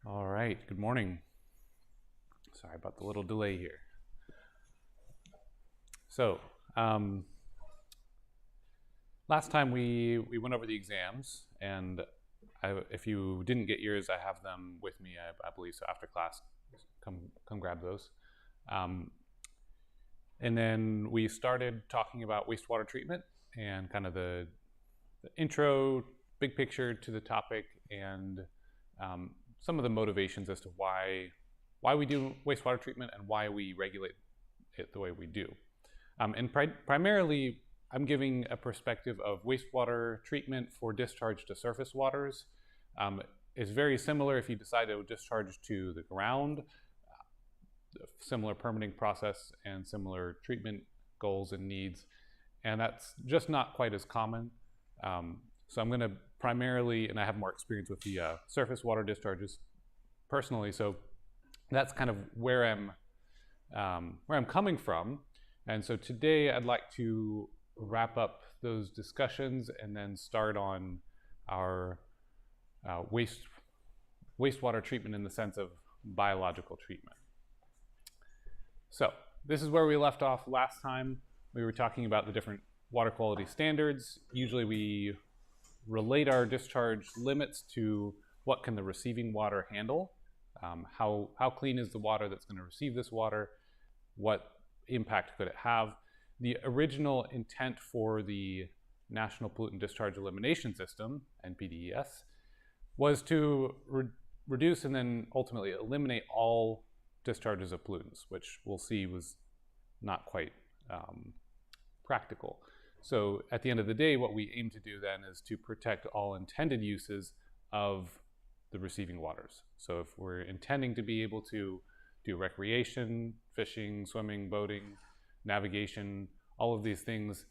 All right, good morning. Sorry about the little delay here. So, last time we went over the exams, and if you didn't get yours, I have them with me, I believe, so after class, come grab those. And then we started talking about wastewater treatment and kind of the intro, big picture to the topic, and some of the motivations as to why we do wastewater treatment and why we regulate it the way we do. And primarily, I'm giving a perspective of wastewater treatment for discharge to surface waters. It's very similar if you decide to discharge to the ground, similar permitting process and similar treatment goals and needs, and that's just not quite as common. So I'm going to primarily, and I have more experience with the surface water discharges personally, so that's kind of where I'm coming from. And so today I'd like to wrap up those discussions and then start on our wastewater treatment in the sense of biological treatment. So this is where we left off last time. We were talking about the different water quality standards. Usually we relate our discharge limits to what can the receiving water handle, how clean is the water that's going to receive this water, what impact could it have. The original intent for the National Pollutant Discharge Elimination System, NPDES, was to reduce and then ultimately eliminate all discharges of pollutants, which we'll see was not quite practical. So at the end of the day, what we aim to do then is to protect all intended uses of the receiving waters. So if we're intending to be able to do recreation, fishing, swimming, boating, navigation, all of these things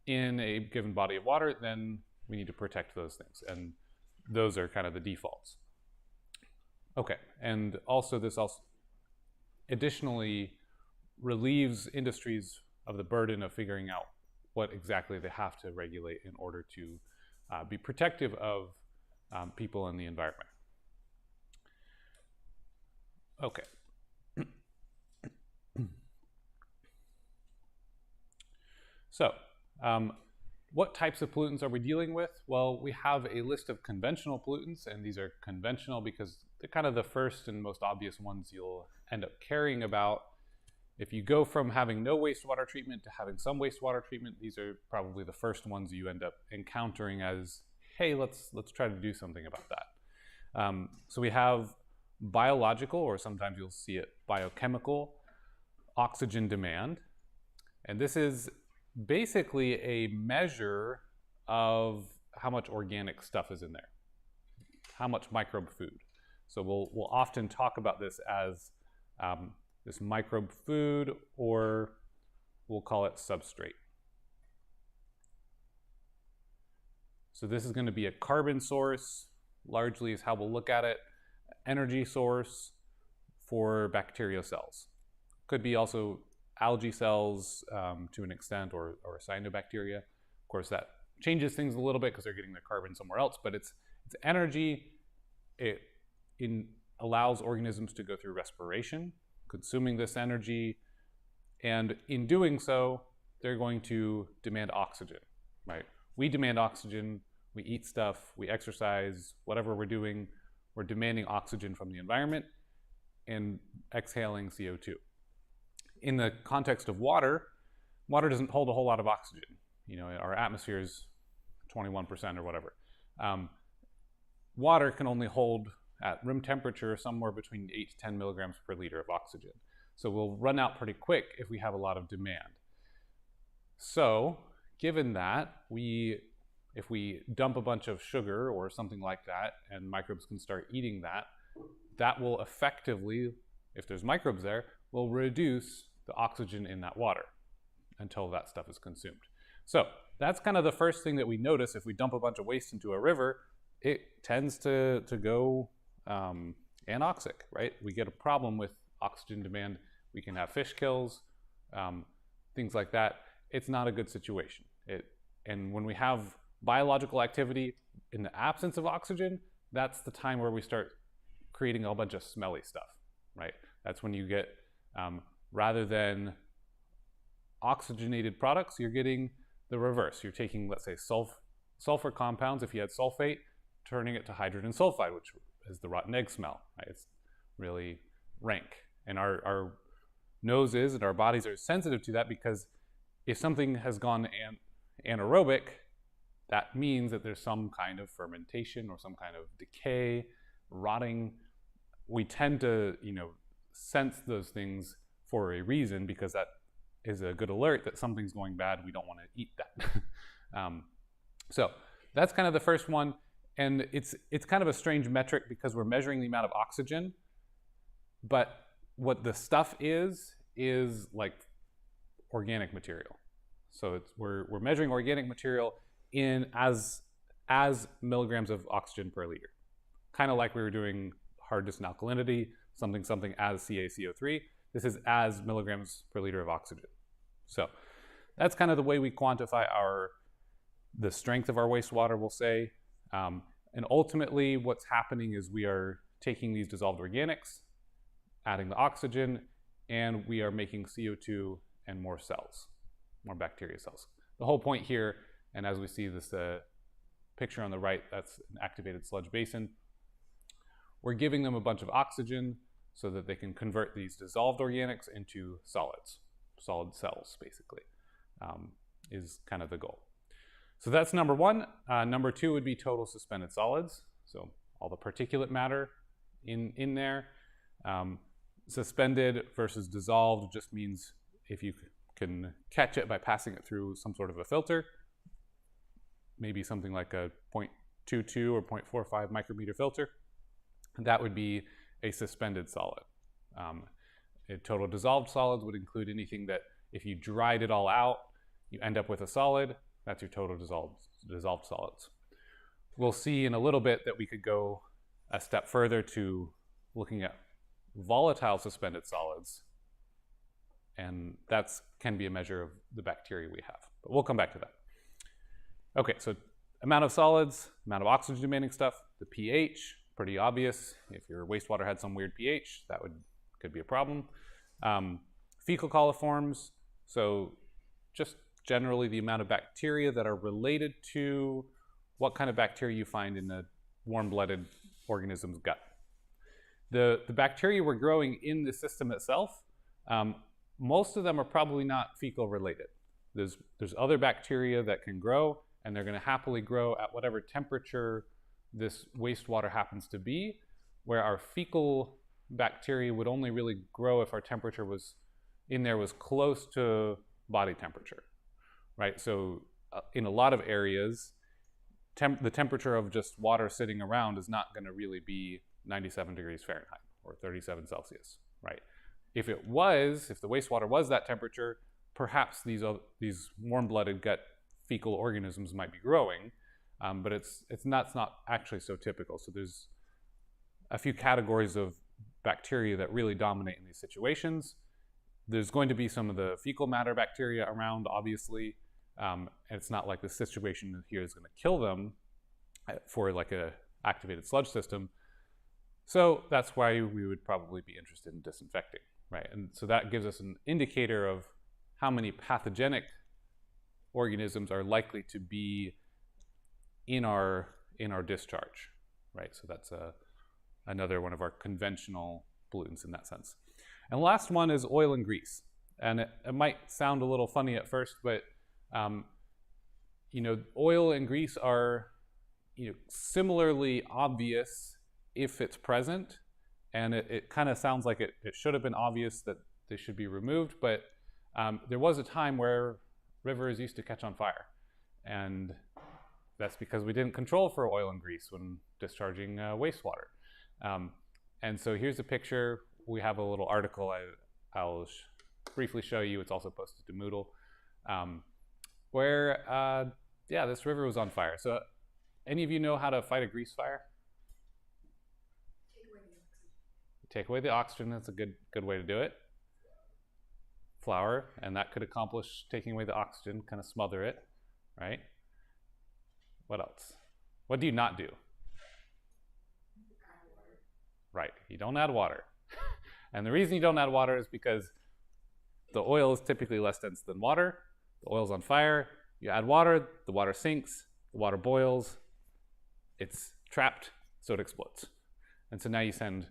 in a given body of water, then we need to protect those things. And those are kind of the defaults. Okay, and also this also additionally relieves industries of the burden of figuring out what exactly they have to regulate in order to be protective of people and the environment. Okay. So, what types of pollutants are we dealing with? Well, we have a list of conventional pollutants, and these are conventional because they're kind of the first and most obvious ones you'll end up caring about. If you go from having no wastewater treatment to having some wastewater treatment, these are probably the first ones you end up encountering as, hey, let's try to do something about that. So we have biological, or sometimes you'll see it biochemical, oxygen demand. And this is basically a measure of how much organic stuff is in there, how much microbe food. So we'll often talk about this as this microbe food, or we'll call it substrate. So this is going to be a carbon source, largely is how we'll look at it, energy source for bacterial cells. Could be also algae cells to an extent, or cyanobacteria. Of course, that changes things a little bit because they're getting their carbon somewhere else, but it's energy. It allows organisms to go through respiration, consuming this energy, and in doing so, they're going to demand oxygen, right? We demand oxygen, we eat stuff, we exercise, whatever we're doing, we're demanding oxygen from the environment and exhaling CO2. In the context of water, water doesn't hold a whole lot of oxygen. You know, our atmosphere is 21% or whatever. Water can only hold at room temperature somewhere between 8 to 10 milligrams per liter of oxygen. So we'll run out pretty quick if we have a lot of demand. So given that, if we dump a bunch of sugar or something like that and microbes can start eating that, that will effectively, if there's microbes there, will reduce the oxygen in that water until that stuff is consumed. So that's kind of the first thing that we notice. If we dump a bunch of waste into a river, it tends to go anoxic, right? We get a problem with oxygen demand. We can have fish kills, things like that. It's not a good situation. And when we have biological activity in the absence of oxygen, that's the time where we start creating a whole bunch of smelly stuff, right? That's when you get, rather than oxygenated products, you're getting the reverse. You're taking, let's say, sulfur compounds, if you had sulfate, turning it to hydrogen sulfide, which is the rotten egg smell, right? It's really rank. And our noses and our bodies are sensitive to that, because if something has gone anaerobic, that means that there's some kind of fermentation or some kind of decay, rotting. We tend to, sense those things for a reason, because that is a good alert that something's going bad. We don't want to eat that. So that's kind of the first one. And it's kind of a strange metric, because we're measuring the amount of oxygen, but what the stuff is like organic material. So we're measuring organic material in as milligrams of oxygen per liter. Kind of like we were doing hardness and alkalinity, something as CaCO3. This is as milligrams per liter of oxygen. So that's kind of the way we quantify the strength of our wastewater, we'll say. And ultimately, what's happening is we are taking these dissolved organics, adding the oxygen, and we are making CO2 and more cells, more bacteria cells. The whole point here, and as we see this picture on the right, that's an activated sludge basin. We're giving them a bunch of oxygen so that they can convert these dissolved organics into solids, solid cells, basically, is kind of the goal. So that's number one. Number two would be total suspended solids. So all the particulate matter in there. Suspended versus dissolved just means if you can catch it by passing it through some sort of a filter, maybe something like a 0.22 or 0.45 micrometer filter, that would be a suspended solid. Total dissolved solids would include anything that if you dried it all out, you end up with a solid. That's your total dissolved solids. We'll see in a little bit that we could go a step further to looking at volatile suspended solids, and that can be a measure of the bacteria we have. But we'll come back to that. Okay, so amount of solids, amount of oxygen demanding stuff, the pH, pretty obvious. If your wastewater had some weird pH, that could be a problem. Fecal coliforms, so just generally the amount of bacteria that are related to what kind of bacteria you find in a warm-blooded organism's gut. The bacteria we're growing in the system itself, most of them are probably not fecal related. There's other bacteria that can grow, and they're going to happily grow at whatever temperature this wastewater happens to be, where our fecal bacteria would only really grow if our temperature was close to body temperature, right? So in a lot of areas, the temperature of just water sitting around is not going to really be 97 degrees Fahrenheit or 37 Celsius, right? If the wastewater was that temperature, perhaps these warm-blooded gut fecal organisms might be growing, but it's not actually so typical. So there's a few categories of bacteria that really dominate in these situations. There's going to be some of the fecal matter bacteria around, obviously, and it's not like the situation here is going to kill them for like a activated sludge system. So that's why we would probably be interested in disinfecting, right? And so that gives us an indicator of how many pathogenic organisms are likely to be in our discharge, right? So that's another one of our conventional pollutants in that sense. And the last one is oil and grease. And it might sound a little funny at first, but oil and grease are similarly obvious if it's present, and it kind of sounds like it should have been obvious that they should be removed, but there was a time where rivers used to catch on fire, and that's because we didn't control for oil and grease when discharging wastewater. And so here's a picture. We have a little article I'll briefly show you. It's also posted to Moodle, where this river was on fire. So any of you know how to fight a grease fire? Take away the oxygen. That's a good way to do it. Flour, and that could accomplish taking away the oxygen, kind of smother it, right? What else? What do you not do? Right, you don't add water. And the reason you don't add water is because the oil is typically less dense than water. The oil's on fire. You add water, the water sinks, the water boils, it's trapped, so it explodes. And so now you send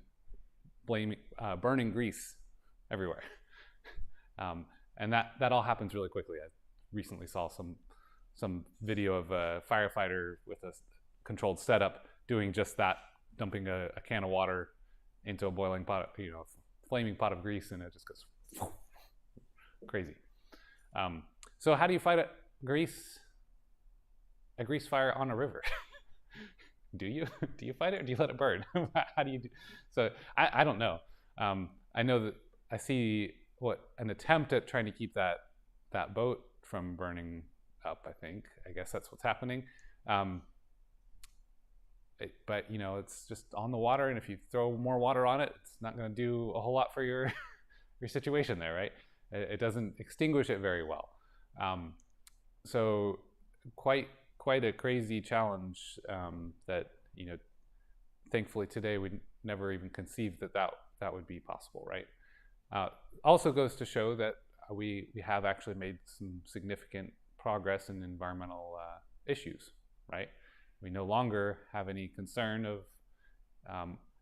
burning grease everywhere. And that all happens really quickly. I recently saw some video of a firefighter with a controlled setup doing just that, dumping a can of water into a boiling pot, flaming pot of grease, and it just goes crazy. So how do you fight a grease fire on a river? Do you fight it, or do you let it burn? How do you do? So I don't know. I know that I see an attempt at trying to keep that boat from burning up. I guess that's what's happening. But it's just on the water, and if you throw more water on it, it's not going to do a whole lot for your situation there, right? It doesn't extinguish it very well. So quite a crazy challenge that thankfully today we never even conceived that would be possible, right? Also goes to show that we have actually made some significant progress in environmental issues, right? We no longer have any concern of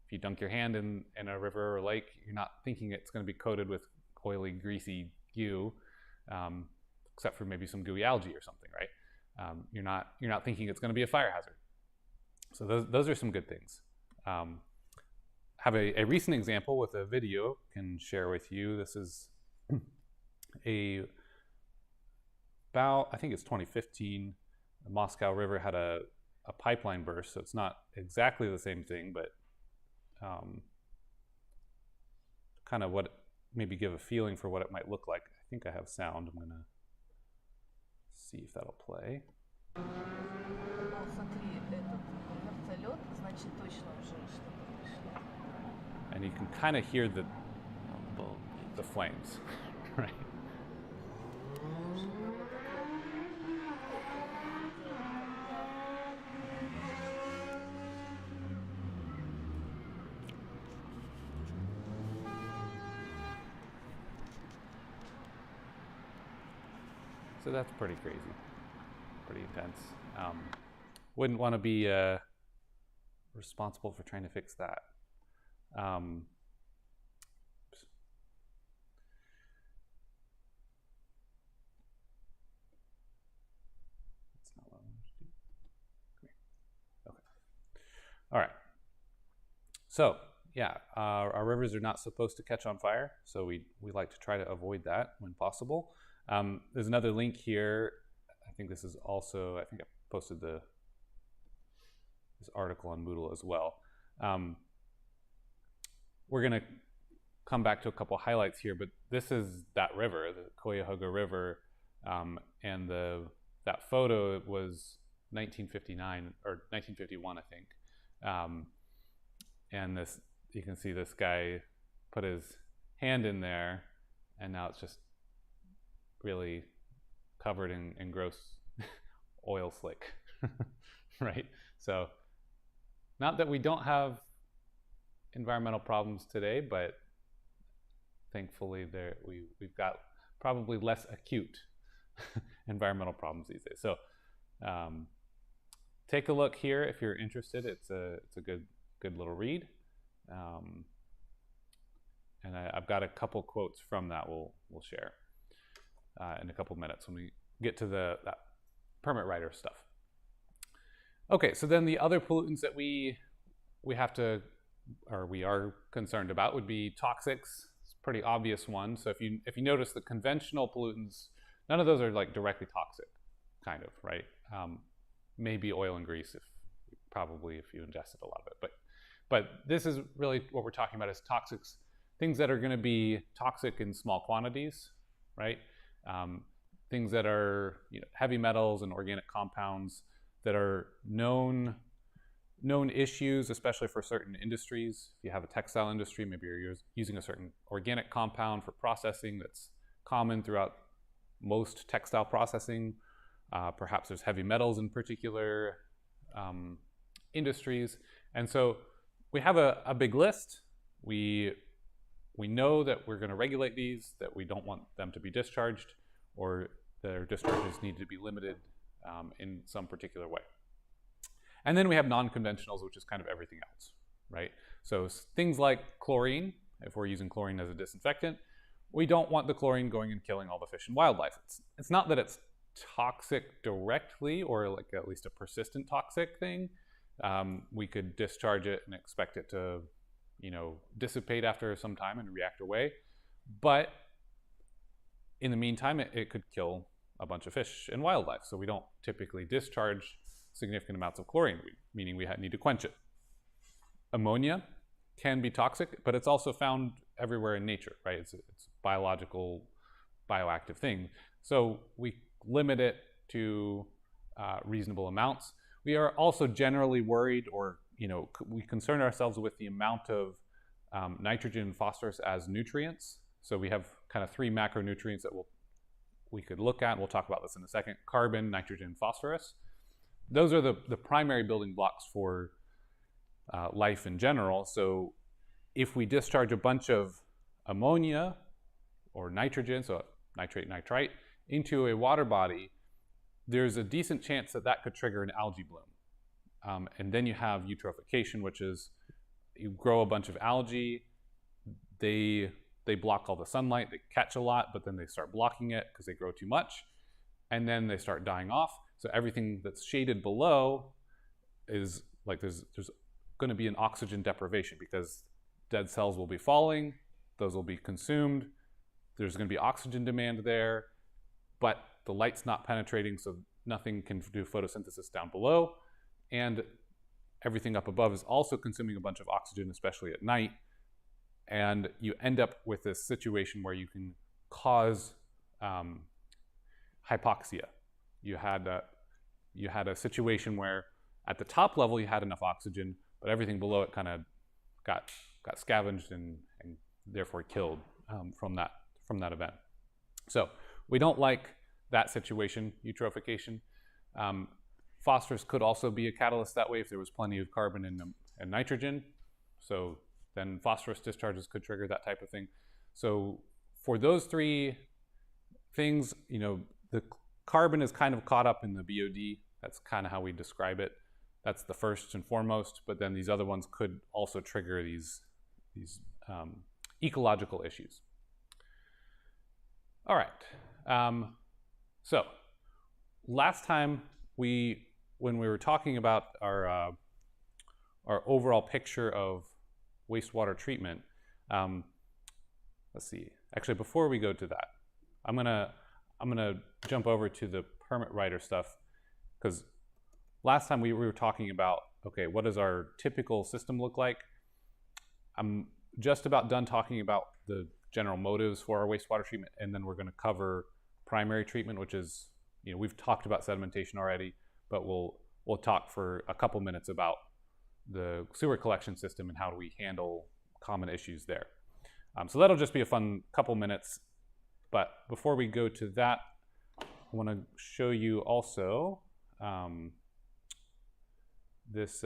if you dunk your hand in a river or lake, you're not thinking it's going to be coated with oily, greasy goo, except for maybe some gooey algae or something, right? You're not thinking it's going to be a fire hazard. So those are some good things. Have a recent example with a video can share with you. This is about, I think it's 2015. The Moscow River had a pipeline burst, so it's not exactly the same thing, but kind of maybe give a feeling for what it might look like. I think I have sound. I'm gonna see if that'll play. And you can kind of hear the flames, right? So that's pretty crazy, pretty intense. Wouldn't want to be responsible for trying to fix that. That's not what I wanted to do. Come here. Okay. All right. So yeah, our rivers are not supposed to catch on fire, so we like to try to avoid that when possible. There's another link here. I think this is also, I think I posted this article on Moodle as well. We're going to come back to a couple highlights here, but this is that river, the Cuyahoga River, and that photo was 1959 or 1951, I think. And you can see this guy put his hand in there, and now it's just really covered in gross oil slick, right? So not that we don't have environmental problems today, but thankfully we've got probably less acute environmental problems these days. So take a look here if you're interested. It's a good little read. And I've got a couple quotes from that we'll share in a couple minutes when we get to that permit writer stuff. Okay, so then the other pollutants that we have to, or we are concerned about, would be toxics. It's a pretty obvious one. So if you notice the conventional pollutants, none of those are like directly toxic, kind of, right? Maybe oil and grease, if you ingested a lot of it, but this is really what we're talking about is toxics, things that are going to be toxic in small quantities, right? Things that are heavy metals and organic compounds that are known issues, especially for certain industries. If you have a textile industry, maybe you're using a certain organic compound for processing that's common throughout most textile processing. Perhaps there's heavy metals in particular industries. And so we have a big list. We know that we're going to regulate these, that we don't want them to be discharged, or their discharges need to be limited in some particular way. And then we have non-conventionals, which is kind of everything else, right? So things like chlorine, if we're using chlorine as a disinfectant, we don't want the chlorine going and killing all the fish and wildlife. It's not that it's toxic directly, or like at least a persistent toxic thing. We could discharge it and expect it to, dissipate after some time and react away. But in the meantime, it could kill a bunch of fish and wildlife. So we don't typically discharge significant amounts of chlorine, meaning we need to quench it. Ammonia can be toxic, but it's also found everywhere in nature, right? It's biological, bioactive thing. So we limit it to reasonable amounts. We are also generally worried, or we concern ourselves with the amount of nitrogen and phosphorus as nutrients. So we have kind of 3 macronutrients that we could look at. We'll talk about this in a second: carbon, nitrogen, and phosphorus. Those are the primary building blocks for life in general. So if we discharge a bunch of ammonia or nitrogen, so nitrate, nitrite, into a water body, there's a decent chance that could trigger an algae bloom. And then you have eutrophication, which is you grow a bunch of algae. They block all the sunlight, they catch a lot, but then they start blocking it because they grow too much. And then they start dying off. So everything that's shaded below is like there's going to be an oxygen deprivation, because dead cells will be falling, those will be consumed, there's going to be oxygen demand there, but the light's not penetrating, so nothing can do photosynthesis down below, and everything up above is also consuming a bunch of oxygen, especially at night, and you end up with this situation where you can cause hypoxia. You had a situation where at the top level you had enough oxygen, but everything below it kind of got scavenged and therefore killed from that event. So we don't like that situation, eutrophication. Phosphorus could also be a catalyst that way if there was plenty of carbon and nitrogen. So then phosphorus discharges could trigger that type of thing. So for those 3 things, the carbon is kind of caught up in the BOD. That's kind of how we describe it. That's the first and foremost, but then these other ones could also trigger these ecological issues. All right. So last time when we were talking about our overall picture of wastewater treatment, let's see. Actually, before we go to that, I'm gonna jump over to the permit writer stuff, because last time we were talking about, okay, what does our typical system look like? I'm just about done talking about the general motives for our wastewater treatment, and then we're going to cover primary treatment, which is, we've talked about sedimentation already, but we'll talk for a couple minutes about the sewer collection system and how do we handle common issues there. So that'll just be a fun couple minutes. But before we go to that, I want to show you also this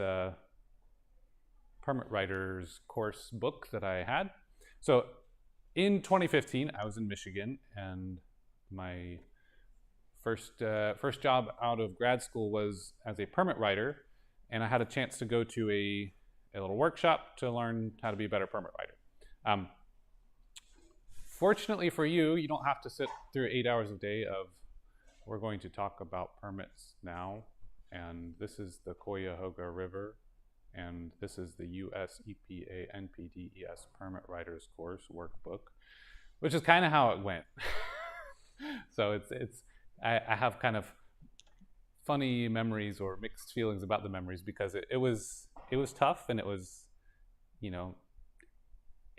permit writer's course book that I had. So in 2015, I was in Michigan, and my first job out of grad school was as a permit writer, and I had a chance to go to a little workshop to learn how to be a better permit writer. Fortunately for you, you don't have to sit through 8 hours a day of, we're going to talk about permits now, and this is the Cuyahoga River, and this is the US EPA NPDES Permit Writers Course Workbook, which is kind of how it went. So I have kind of funny memories or mixed feelings about the memories, because it was tough, and it was,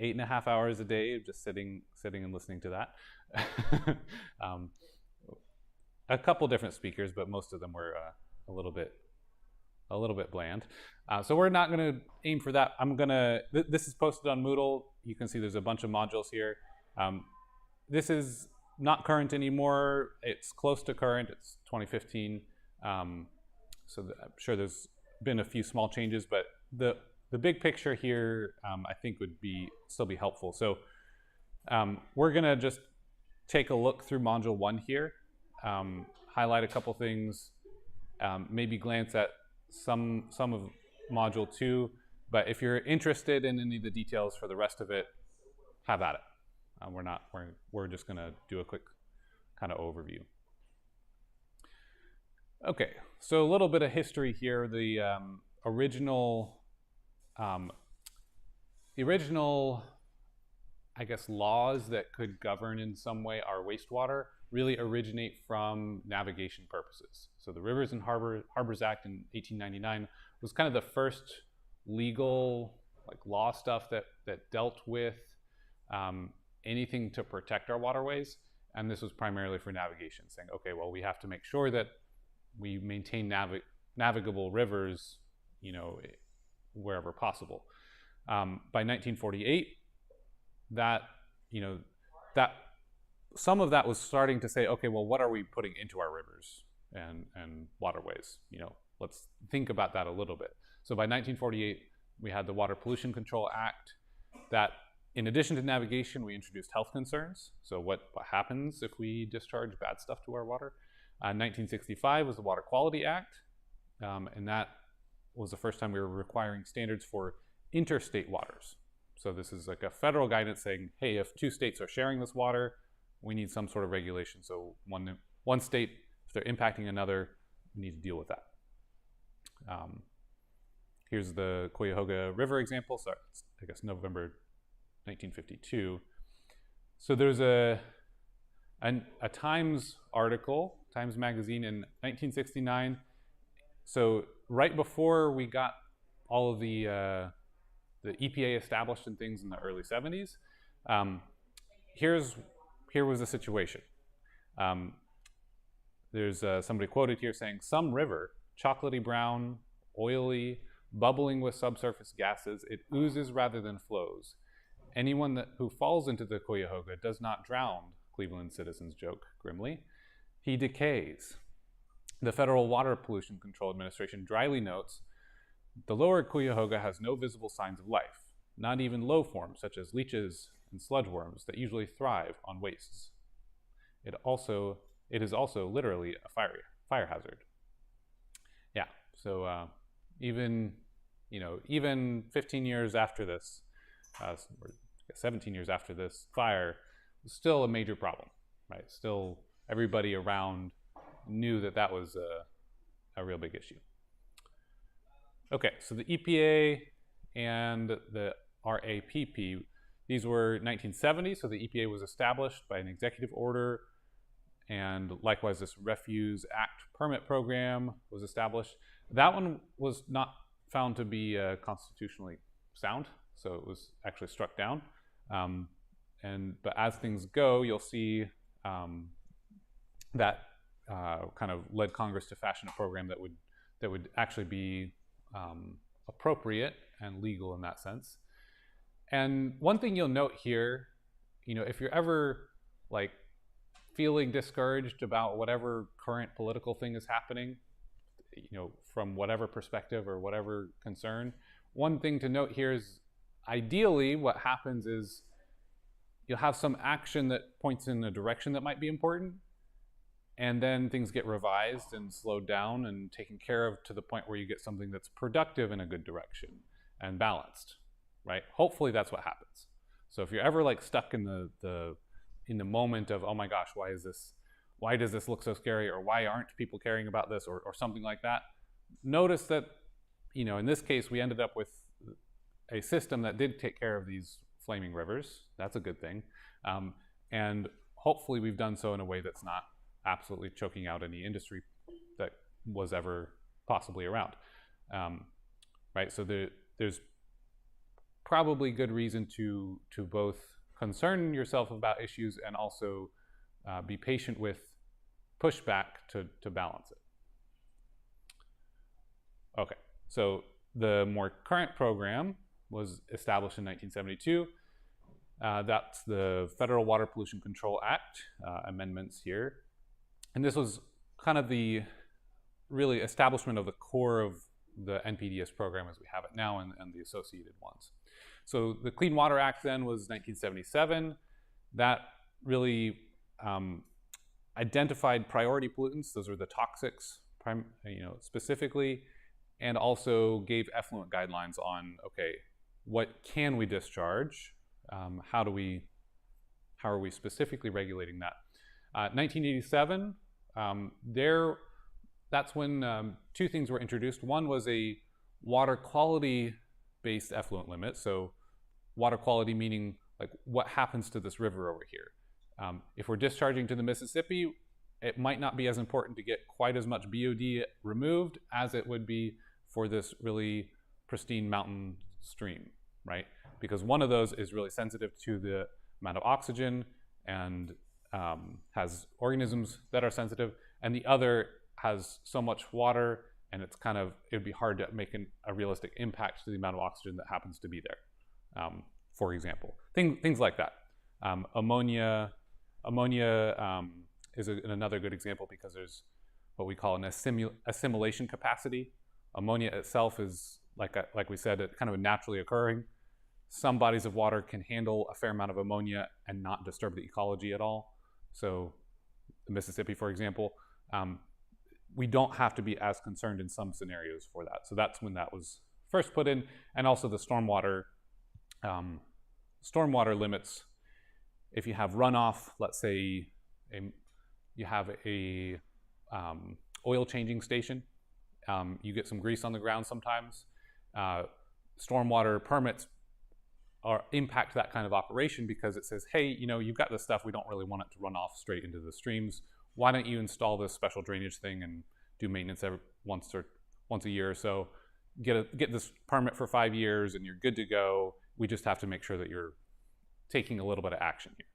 8.5 hours a day of just sitting and listening to that. A couple different speakers, but most of them were a little bit bland. So we're not going to aim for that. This is posted on Moodle. You can see there's a bunch of modules here. This is not current anymore. It's close to current. It's 2015. So I'm sure there's been a few small changes, but the big picture here, I think would still be helpful. So we're gonna just take a look through module 1 here, highlight a couple things, maybe glance at some of module 2, but if you're interested in any of the details for the rest of it, have at it. We're just gonna do a quick kind of overview. Okay, so a little bit of history here. The original, I guess, laws that could govern in some way our wastewater really originate from navigation purposes. So the Rivers and Harbors Act in 1899 was kind of the first legal law stuff that dealt with anything to protect our waterways. And this was primarily for navigation, saying, okay, well, we have to make sure that we maintain navigable rivers, wherever possible. By 1948, that some of that was starting to say, okay, well, what are we putting into our rivers and waterways? Let's think about that a little bit. So by 1948, we had the Water Pollution Control Act that, in addition to navigation, we introduced health concerns. So what happens if we discharge bad stuff to our water? 1965 was the Water Quality Act, and that was the first time we were requiring standards for interstate waters. So this is like a federal guidance saying, hey, if 2 states are sharing this water, we need some sort of regulation. So one state, if they're impacting another, we need to deal with that. Here's the Cuyahoga River example. So it's, I guess, November 1952. So there's a Times article, Times Magazine in 1969. So right before we got all of the EPA established and things in the early 70s, here was the situation. There's somebody quoted here saying, some river, chocolatey brown, oily, bubbling with subsurface gases, it oozes rather than flows. Anyone who falls into the Cuyahoga does not drown, Cleveland citizens joke grimly. He decays. The Federal Water Pollution Control Administration dryly notes, the lower Cuyahoga has no visible signs of life, not even low forms such as leeches and sludge worms that usually thrive on wastes. It is also literally a fire hazard. Yeah, so even 15 years after this, or 17 years after this fire, was still a major problem, right? Still, everybody around knew that was a real big issue. Okay, so the EPA and the RAPP, these were 1970, so the EPA was established by an executive order, and likewise this Refuse Act permit program was established. That one was not found to be constitutionally sound, so it was actually struck down. But as things go, you'll see that kind of led Congress to fashion a program that would actually be appropriate and legal in that sense. And one thing you'll note here, if you're ever feeling discouraged about whatever current political thing is happening, from whatever perspective or whatever concern, one thing to note here is ideally what happens is you'll have some action that points in a direction that might be important, and then things get revised and slowed down and taken care of to the point where you get something that's productive in a good direction and balanced, right? Hopefully that's what happens. So if you're ever stuck in the moment of, oh my gosh, why does this look so scary, or why aren't people caring about this, or something like that, notice that, in this case, we ended up with a system that did take care of these flaming rivers. That's a good thing. And hopefully we've done so in a way that's not absolutely choking out any industry that was ever possibly around. Right, so there's probably good reason to both concern yourself about issues and also be patient with pushback to balance it. Okay, so the more current program was established in 1972. That's the Federal Water Pollution Control Act amendments here. And this was kind of the really establishment of the core of the NPDES program as we have it now and the associated ones. So the Clean Water Act then was 1977. That really identified priority pollutants. Those were the toxics, specifically, and also gave effluent guidelines on, okay, what can we discharge? How are we specifically regulating that? 1987, that's when two things were introduced. One was a water quality-based effluent limit. So water quality meaning like what happens to this river over here. If we're discharging to the Mississippi, it might not be as important to get quite as much BOD removed as it would be for this really pristine mountain stream, right? Because one of those is really sensitive to the amount of oxygen and has organisms that are sensitive, and the other has so much water and it would be hard to make a realistic impact to the amount of oxygen that happens to be there, for example. Things like that. Ammonia is another good example because there's what we call an assimilation capacity. Ammonia itself is, like we said, kind of naturally occurring. Some bodies of water can handle a fair amount of ammonia and not disturb the ecology at all. So the Mississippi, for example, we don't have to be as concerned in some scenarios for that. So that's when that was first put in, and also the stormwater limits. If you have runoff, let's say you have a oil changing station, you get some grease on the ground sometimes. Stormwater permits impact that kind of operation because it says, hey, you've got this stuff, we don't really want it to run off straight into the streams. Why don't you install this special drainage thing and do maintenance once a year or so? Get this permit for 5 years and you're good to go. We just have to make sure that you're taking a little bit of action here.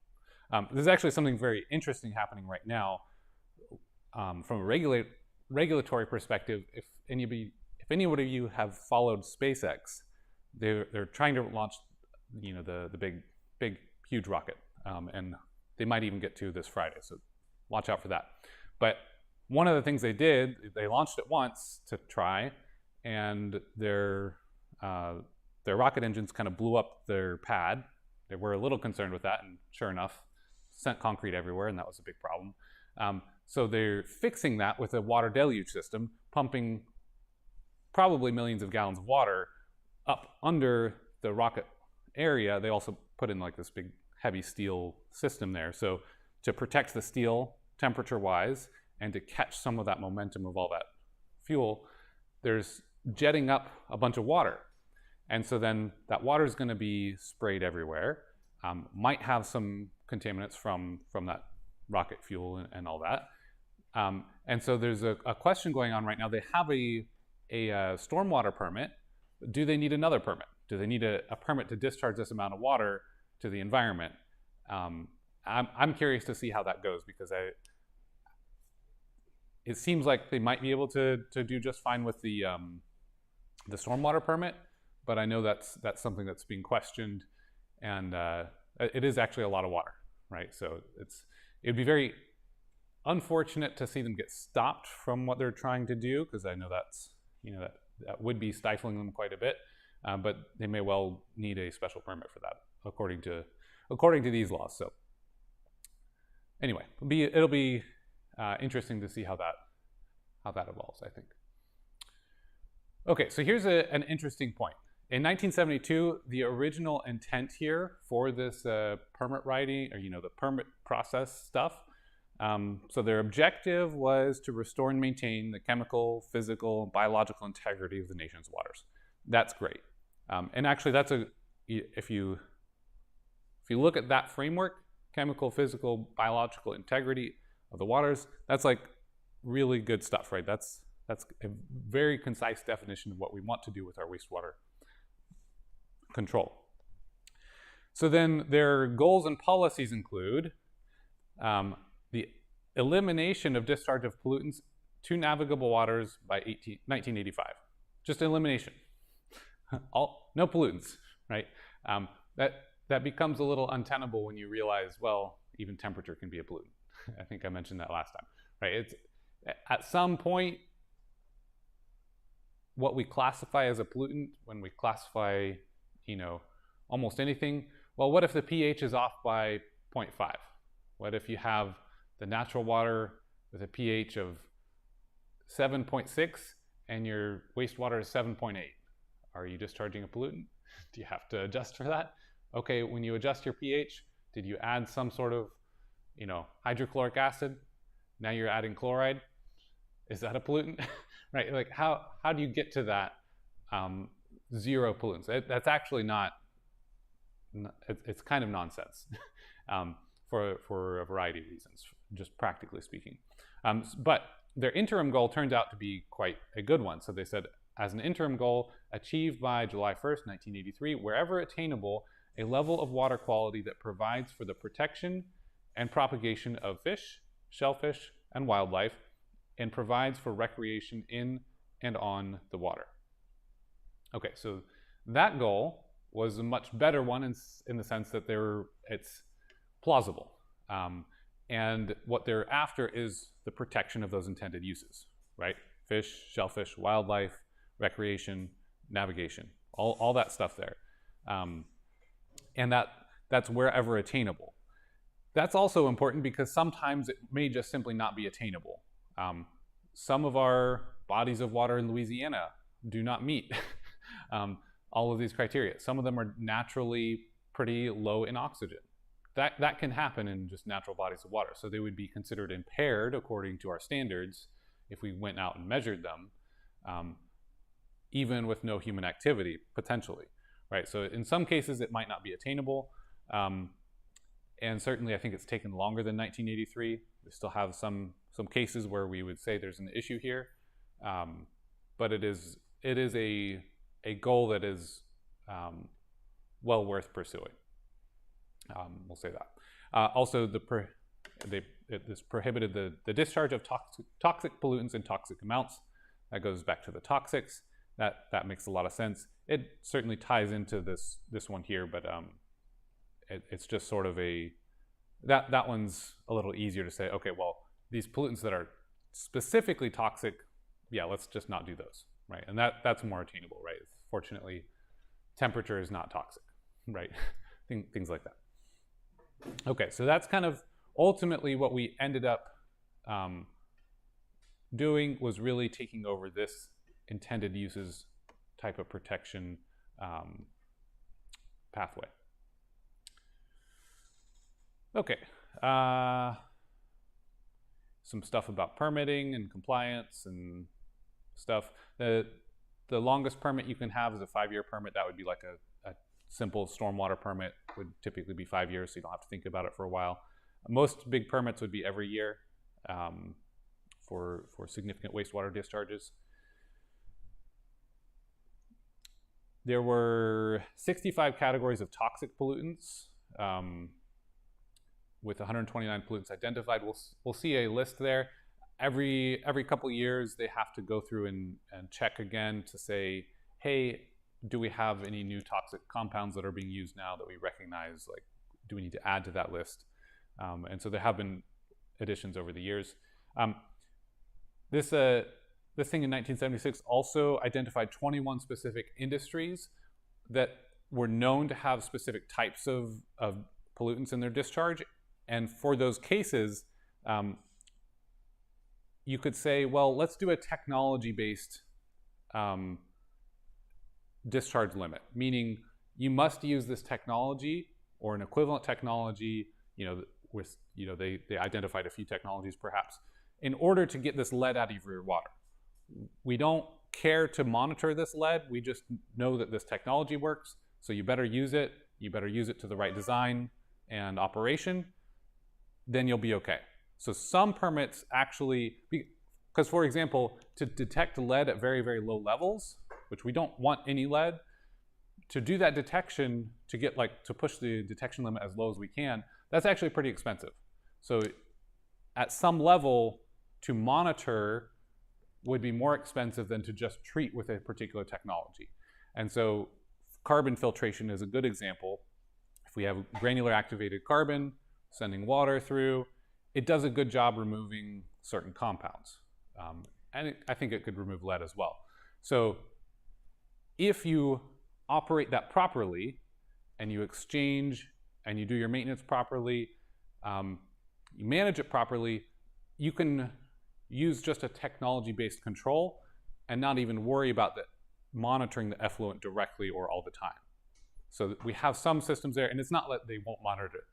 There's actually something very interesting happening right now from a regulatory perspective. If anybody of you have followed SpaceX, they're trying to launch the big huge rocket, and they might even get to this Friday, so watch out for that. But one of the things they launched it once to try, and their rocket engines kind of blew up their pad. They were a little concerned with that, and sure enough, sent concrete everywhere, and that was a big problem. So they're fixing that with a water deluge system, pumping probably millions of gallons of water up under the rocket area. They also put in like this big heavy steel system there. So to protect the steel temperature-wise and to catch some of that momentum of all that fuel, there's jetting up a bunch of water. And so then that water is going to be sprayed everywhere. Might have some contaminants from that rocket fuel and all that. And so there's a question going on right now. They have a stormwater permit. Do they need another permit? Do they need a permit to discharge this amount of water to the environment? I'm curious to see how that goes because it seems like they might be able to do just fine with the stormwater permit, but I know that's something that's being questioned, and it is actually a lot of water, right? So it'd be very unfortunate to see them get stopped from what they're trying to do, because I know that would be stifling them quite a bit, but they may well need a special permit for that, according to these laws. So anyway, it'll be interesting to see how that evolves, I think. Okay, so here's an interesting point. In 1972, the original intent here for this permit writing, or the permit process stuff, so their objective was to restore and maintain the chemical, physical, and biological integrity of the nation's waters. That's great. And actually, if you look at that framework, chemical, physical, biological integrity of the waters, that's like really good stuff, right? That's a very concise definition of what we want to do with our wastewater control. So then their goals and policies include the elimination of discharge of pollutants to navigable waters by 1985. Just elimination. No pollutants, right? That becomes a little untenable when you realize, well, even temperature can be a pollutant. I think I mentioned that last time, right? At some point, what we classify as a pollutant when we classify, almost anything. Well, what if the pH is off by 0.5? What if you have the natural water with a pH of 7.6 and your wastewater is 7.8? Are you discharging a pollutant? Do you have to adjust for that? Okay, when you adjust your pH, did you add some sort of, hydrochloric acid? Now you're adding chloride. Is that a pollutant? Right? Like how do you get to that zero pollutants? That's actually not. It's kind of nonsense for a variety of reasons, just practically speaking. But their interim goal turns out to be quite a good one. So they said, as an interim goal, achieved by July 1st, 1983, wherever attainable, a level of water quality that provides for the protection and propagation of fish, shellfish, and wildlife, and provides for recreation in and on the water. Okay, so that goal was a much better one in the sense that it's plausible. And what they're after is the protection of those intended uses, right? Fish, shellfish, wildlife, recreation, navigation, all that stuff there. And that's wherever attainable. That's also important because sometimes it may just simply not be attainable. Some of our bodies of water in Louisiana do not meet all of these criteria. Some of them are naturally pretty low in oxygen. That can happen in just natural bodies of water. So they would be considered impaired according to our standards if we went out and measured them, even with no human activity, potentially, right? So in some cases, it might not be attainable. And certainly, I think it's taken longer than 1983. We still have some cases where we would say there's an issue here, but it is a goal that is well worth pursuing. We'll say that. Also, this prohibited the discharge of toxic pollutants in toxic amounts. That goes back to the toxics. That makes a lot of sense. It certainly ties into this one here, but it's just sort of that one's a little easier to say, okay, well, these pollutants that are specifically toxic, yeah, let's just not do those, right? And that's more attainable, right? Fortunately, temperature is not toxic, right? Things like that. Okay, so that's kind of ultimately what we ended up doing, was really taking over this intended uses type of protection pathway. Okay, some stuff about permitting and compliance and stuff. The longest permit you can have is a 5-year permit. That would be like a simple stormwater permit, would typically be 5 years, so you don't have to think about it for a while. Most big permits would be every year for significant wastewater discharges. There were 65 categories of toxic pollutants, with 129 pollutants identified. We'll see a list there. Every couple of years, they have to go through and check again to say, hey, do we have any new toxic compounds that are being used now that we recognize? Like, do we need to add to that list? And so there have been additions over the years. This thing in 1976 also identified 21 specific industries that were known to have specific types of pollutants in their discharge. And for those cases, you could say, well, let's do a technology-based discharge limit, meaning you must use this technology or an equivalent technology, they identified a few technologies perhaps, in order to get this lead out of your water. We don't care to monitor this lead, we just know that this technology works, so you better use it to the right design and operation, then you'll be okay. So some permits actually, because for example, to detect lead at very, very low levels, which we don't want any lead, to do that detection, to push the detection limit as low as we can, that's actually pretty expensive. So at some level, to monitor would be more expensive than to just treat with a particular technology. And so carbon filtration is a good example. If we have granular activated carbon sending water through, it does a good job removing certain compounds. And I think it could remove lead as well. So if you operate that properly and you exchange and you do your maintenance properly, you manage it properly, you can use just a technology-based control and not even worry about monitoring the effluent directly or all the time. So we have some systems there, and it's not that they won't monitor it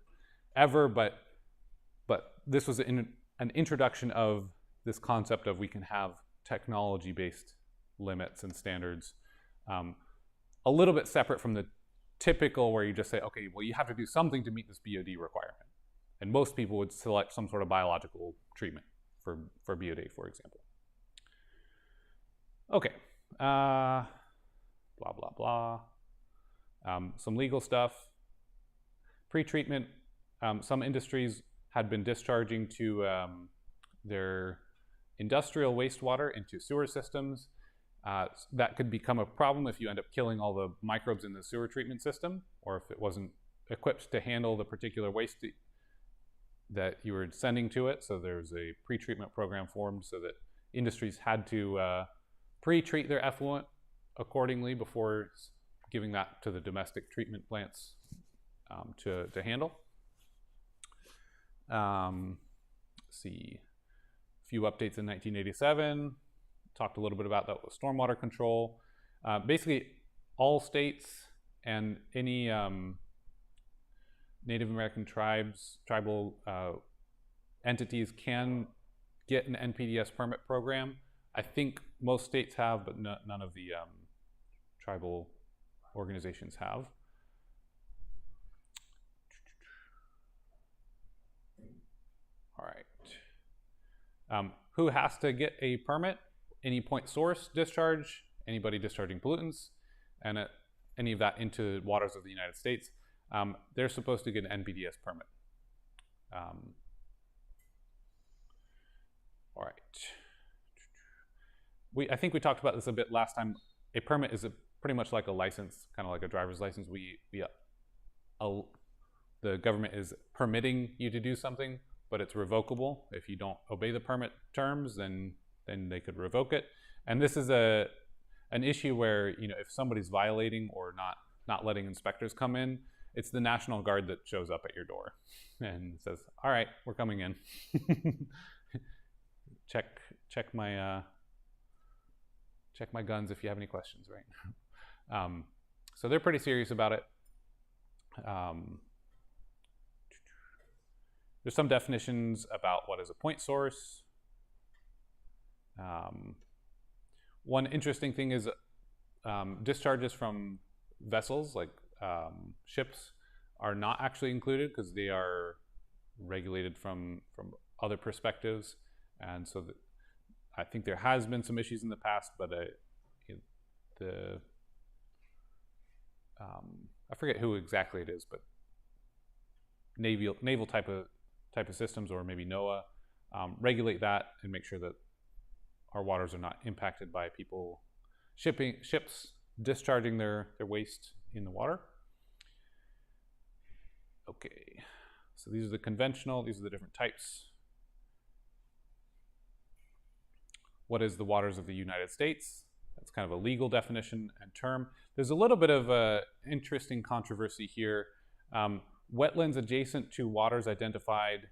ever, but this was an introduction of this concept of we can have technology-based limits and standards, a little bit separate from the typical where you just say, okay, well, you have to do something to meet this BOD requirement. And most people would select some sort of biological treatment for BOD, for example. Okay, blah, blah, blah. Some legal stuff. Pre-treatment, some industries had been discharging to their industrial wastewater into sewer systems. That could become a problem if you end up killing all the microbes in the sewer treatment system, or if it wasn't equipped to handle the particular waste that you were sending to it. So there's a pre-treatment program formed so that industries had to pre-treat their effluent accordingly before giving that to the domestic treatment plants to handle. Let's see, a few updates in 1987. Talked a little bit about that with stormwater control. Basically, all states and any Native American tribal entities can get an NPDES permit program. I think most states have, but none of the tribal organizations have. All right. Who has to get a permit? Any point source discharge, anybody discharging pollutants, and any of that into waters of the United States, they're supposed to get an NPDES permit. All right. I think we talked about this a bit last time. A permit is pretty much like a license, kind of like a driver's license. The government is permitting you to do something, but it's revocable. If you don't obey the permit terms, then they could revoke it. And this is an issue where, if somebody's violating or not letting inspectors come in, it's the National Guard that shows up at your door and says, all right, we're coming in. check my guns if you have any questions, right? So they're pretty serious about it. There's some definitions about what is a point source. One interesting thing is discharges from vessels, like ships, are not actually included because they are regulated from other perspectives. And so I think there has been some issues in the past, but I forget who exactly it is, but naval type of systems, or maybe NOAA, regulate that and make sure that our waters are not impacted by ships discharging their waste in the water. Okay, so these are the conventional, these are the different types. What is the waters of the United States? That's kind of a legal definition and term. There's a little bit of a interesting controversy here. Wetlands adjacent to waters identified,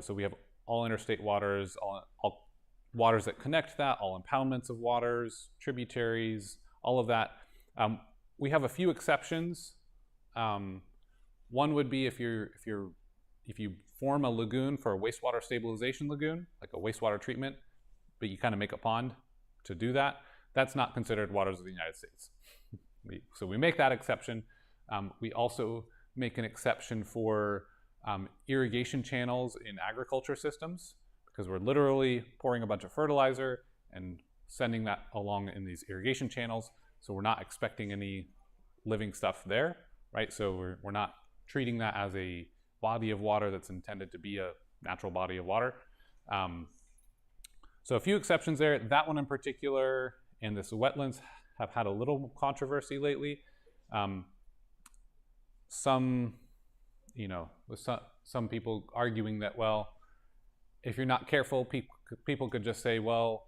so we have all interstate waters, all waters that connect that, all impoundments of waters, tributaries, all of that. We have a few exceptions. One would be if you form a lagoon for a wastewater stabilization lagoon, like a wastewater treatment, but you kind of make a pond to do that, that's not considered waters of the United States. So we make that exception. We also make an exception for irrigation channels in agriculture systems, because we're literally pouring a bunch of fertilizer and sending that along in these irrigation channels. So we're not expecting any living stuff there, right? So we're not treating that as a body of water that's intended to be a natural body of water. So a few exceptions there. That one in particular, and this wetlands, have had a little controversy lately. Some people arguing that, well, if you're not careful, people could just say, well,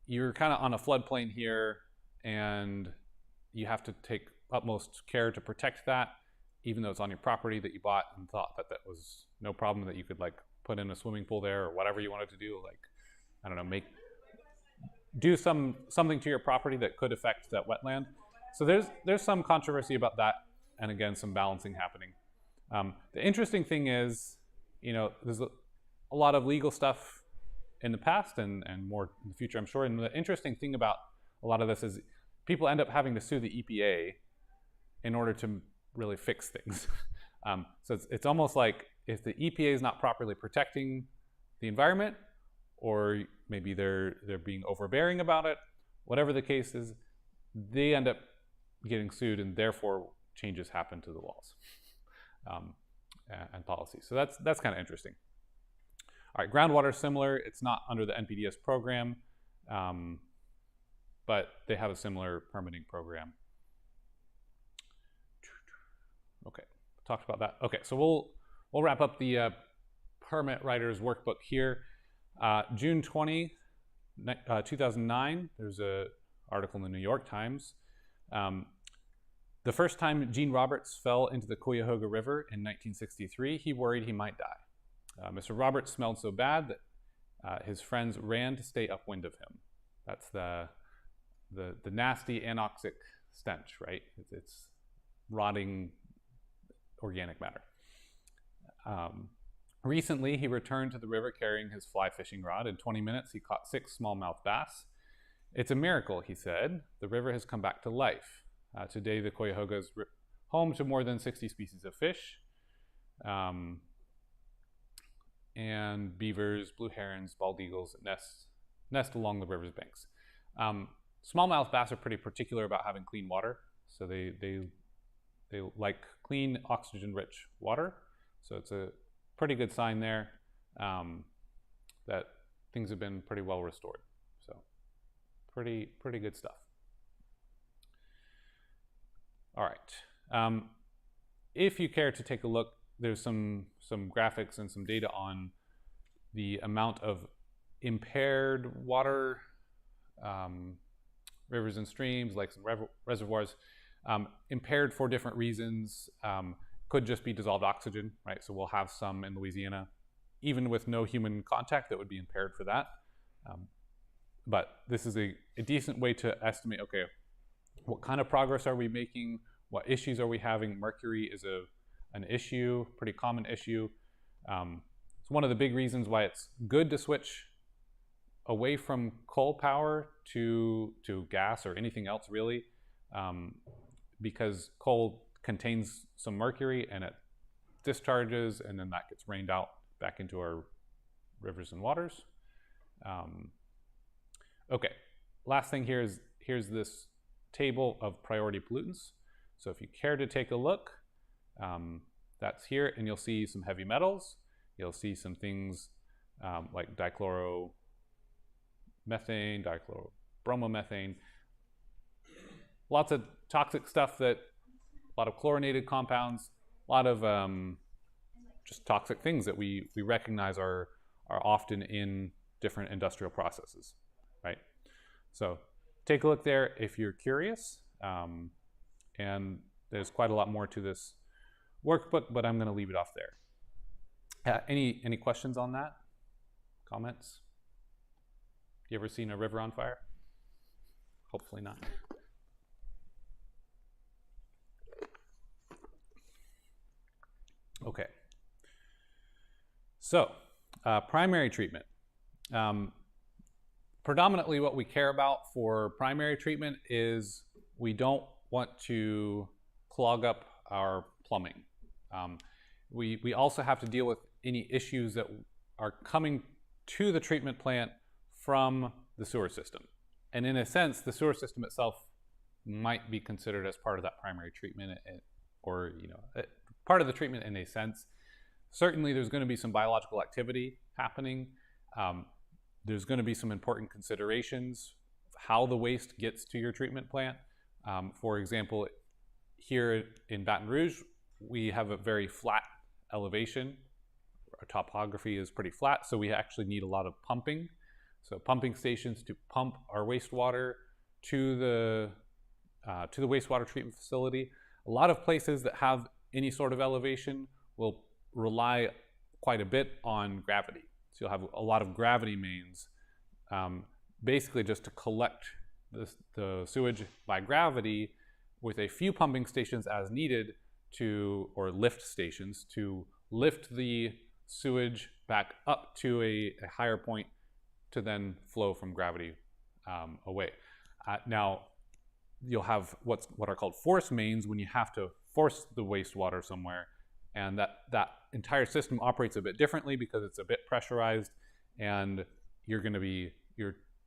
you're kind of on a floodplain here, and you have to take utmost care to protect that, even though it's on your property that you bought and thought that that was no problem, that you could like put in a swimming pool there or whatever you wanted to do, like, I don't know, do something to your property that could affect that wetland. So there's some controversy about that, and again, some balancing happening. The interesting thing is, there's a lot of legal stuff in the past and more in the future, I'm sure. And the interesting thing about a lot of this is people end up having to sue the EPA in order to really fix things. So it's almost like if the EPA is not properly protecting the environment, or maybe they're being overbearing about it, whatever the case is, they end up getting sued, and therefore changes happen to the laws and policies. So that's kind of interesting. All right, groundwater is similar. It's not under the NPDES program, but they have a similar permitting program. Okay, talked about that. Okay, so we'll wrap up the permit writer's workbook here. June 20, 2009, there's an article in the New York Times. The first time Gene Roberts fell into the Cuyahoga River in 1963, he worried he might die. Mr. Roberts smelled so bad that his friends ran to stay upwind of him. That's the nasty anoxic stench, right? It's rotting organic matter. Recently, he returned to the river carrying his fly fishing rod. In 20 minutes, he caught 6 smallmouth bass. It's a miracle, he said. The river has come back to life. Today, the Cuyahoga is home to more than 60 species of fish, and beavers, blue herons, bald eagles nest along the river's banks. Smallmouth bass are pretty particular about having clean water, so they like clean, oxygen-rich water. So it's a pretty good sign there that things have been pretty well restored. So pretty good stuff. All right. If you care to take a look, there's some graphics and some data on the amount of impaired water, rivers and streams, lakes and reservoirs, impaired for different reasons. Could just be dissolved oxygen, right? So we'll have some in Louisiana, even with no human contact, that would be impaired for that. But this is a decent way to estimate, okay, what kind of progress are we making? What issues are we having? Mercury is an issue, pretty common issue. It's one of the big reasons why it's good to switch away from coal power to gas or anything else, really, because coal contains some mercury and it discharges, and then that gets rained out back into our rivers and waters. Okay, last thing here is here's this table of priority pollutants. So if you care to take a look, that's here, and you'll see some heavy metals. You'll see some things like dichloromethane, dichlorobromomethane, lots of toxic stuff, a lot of chlorinated compounds, a lot of just toxic things that we recognize are often in different industrial processes, right? So take a look there if you're curious. And there's quite a lot more to this workbook, but I'm going to leave it off there. Any questions on that? Comments? You ever seen a river on fire? Hopefully not. Okay. So, primary treatment. Predominantly what we care about for primary treatment is we don't want to clog up our plumbing. We also have to deal with any issues that are coming to the treatment plant from the sewer system. And in a sense, the sewer system itself might be considered as part of that primary treatment, or part of the treatment in a sense. Certainly there's going to be some biological activity happening. There's going to be some important considerations how the waste gets to your treatment plant. For example, here in Baton Rouge, we have a very flat elevation. Our topography is pretty flat, so we actually need a lot of pumping. So pumping stations to pump our wastewater to the wastewater treatment facility. A lot of places that have any sort of elevation will rely quite a bit on gravity. So you'll have a lot of gravity mains, basically just to collect the sewage by gravity, with a few pumping stations as needed or lift stations to lift the sewage back up to a higher point to then flow from gravity away. Now, you'll have what are called force mains when you have to force the wastewater somewhere, and that entire system operates a bit differently because it's a bit pressurized, and your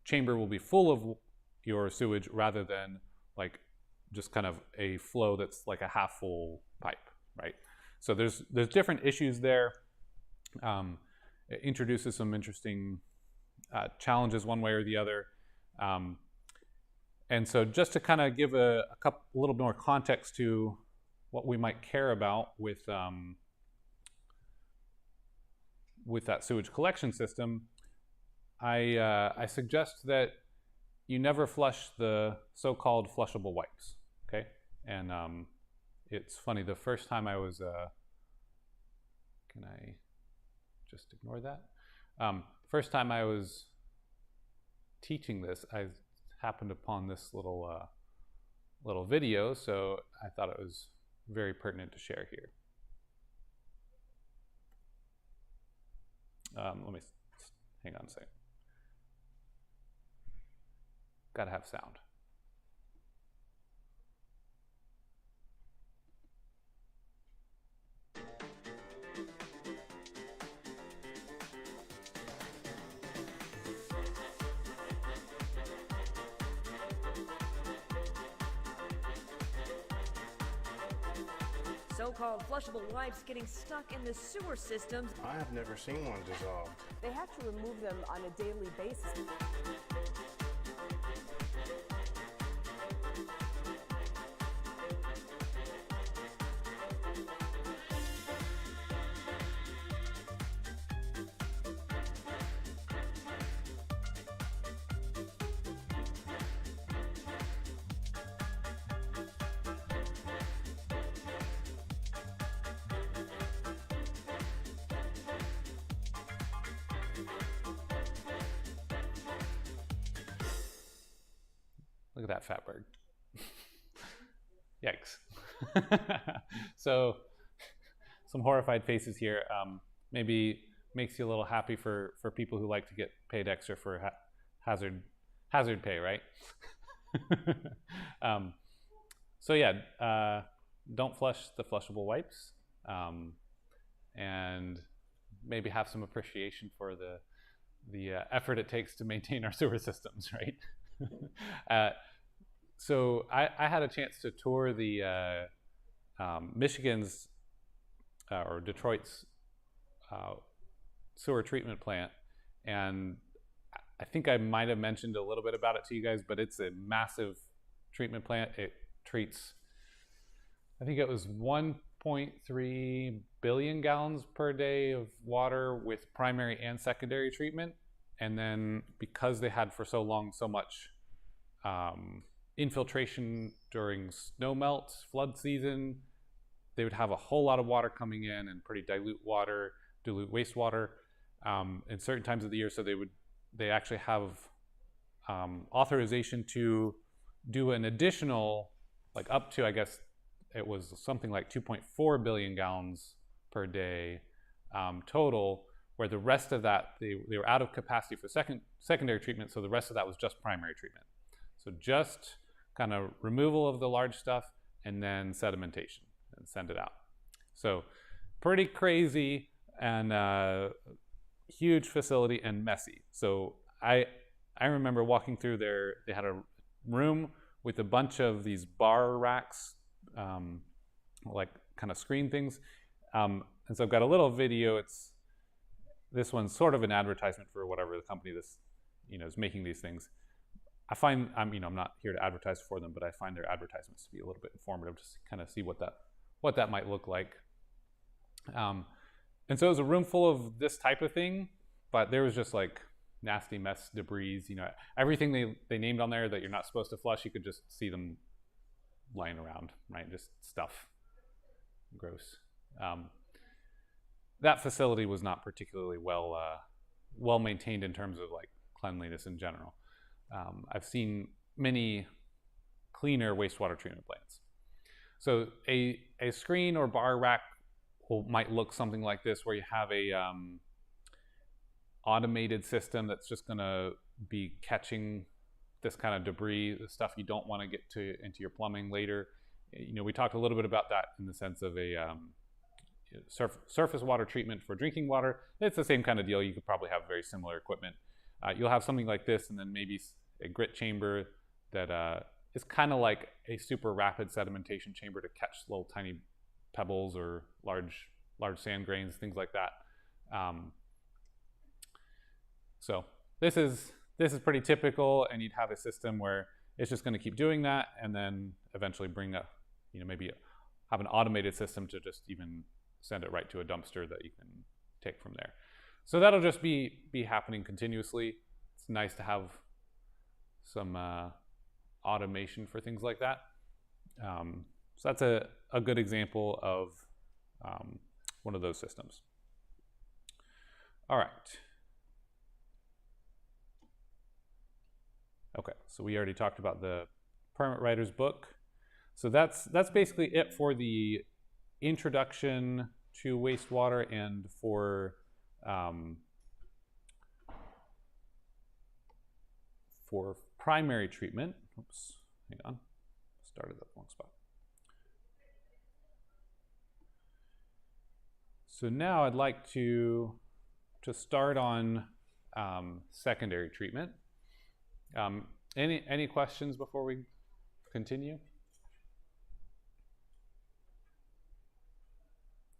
chamber will be full of your sewage rather than like just kind of a flow that's like a half full pipe, right? So there's different issues there. It introduces some interesting challenges one way or the other. And so just to kind of give a little more context to what we might care about with that sewage collection system, I suggest that you never flush the so-called flushable wipes, okay? And it's funny, the first time I was, can I just ignore that? First time I was teaching this, I happened upon this little video, so I thought it was very pertinent to share here. Let me hang on a second. Gotta have sound. So-called flushable wipes getting stuck in the sewer systems. I have never seen one dissolve. They have to remove them on a daily basis. Look at that fat bird. Yikes. So some horrified faces here. Maybe makes you a little happy for people who like to get paid extra for hazard pay, right? So yeah, don't flush the flushable wipes, and maybe have some appreciation for the effort it takes to maintain our sewer systems, right? So I had a chance to tour the Michigan's or Detroit's sewer treatment plant, and I think I might have mentioned a little bit about it to you guys, but it's a massive treatment plant. It treats, I think it was 1.3 billion gallons per day of water with primary and secondary treatment. And then because they had for so long so much infiltration during snow melts, flood season, they would have a whole lot of water coming in and pretty dilute wastewater in certain times of the year. So they actually have authorization to do an additional, like up to, I guess it was something like 2.4 billion gallons per day total, where the rest of that, they were out of capacity for secondary treatment, so the rest of that was just primary treatment. So just kind of removal of the large stuff and then sedimentation and send it out. So pretty crazy and huge facility and messy. So I remember walking through there. They had a room with a bunch of these bar racks, like kind of screen things. And so I've got a little video. This one's sort of an advertisement for whatever the company is making these things. I find I'm not here to advertise for them, but I find their advertisements to be a little bit informative, just to kind of see what that might look like. And so it was a room full of this type of thing, but there was just like nasty mess debris, everything they named on there that you're not supposed to flush, you could just see them lying around, right? Just stuff. Gross. That facility was not particularly well maintained in terms of like cleanliness in general. I've seen many cleaner wastewater treatment plants. So a screen or bar rack might look something like this, where you have a automated system that's just going to be catching this kind of debris, the stuff you don't want to get into your plumbing later. We talked a little bit about that in the sense of a surface water treatment for drinking water. It's the same kind of deal. You could probably have very similar equipment. You'll have something like this, and then maybe a grit chamber that is kind of like a super rapid sedimentation chamber to catch little tiny pebbles or large sand grains, things like that. So this is pretty typical, and you'd have a system where it's just going to keep doing that, and then eventually bring up, maybe have an automated system to just even send it right to a dumpster that you can take from there. So that'll just be happening continuously. It's nice to have some automation for things like that. So that's a good example of one of those systems. All right. Okay, so we already talked about the permit writer's book. So that's basically it for the introduction to wastewater and for primary treatment. Oops, hang on, started at the wrong spot. So now I'd like to start on secondary treatment. Any questions before we continue?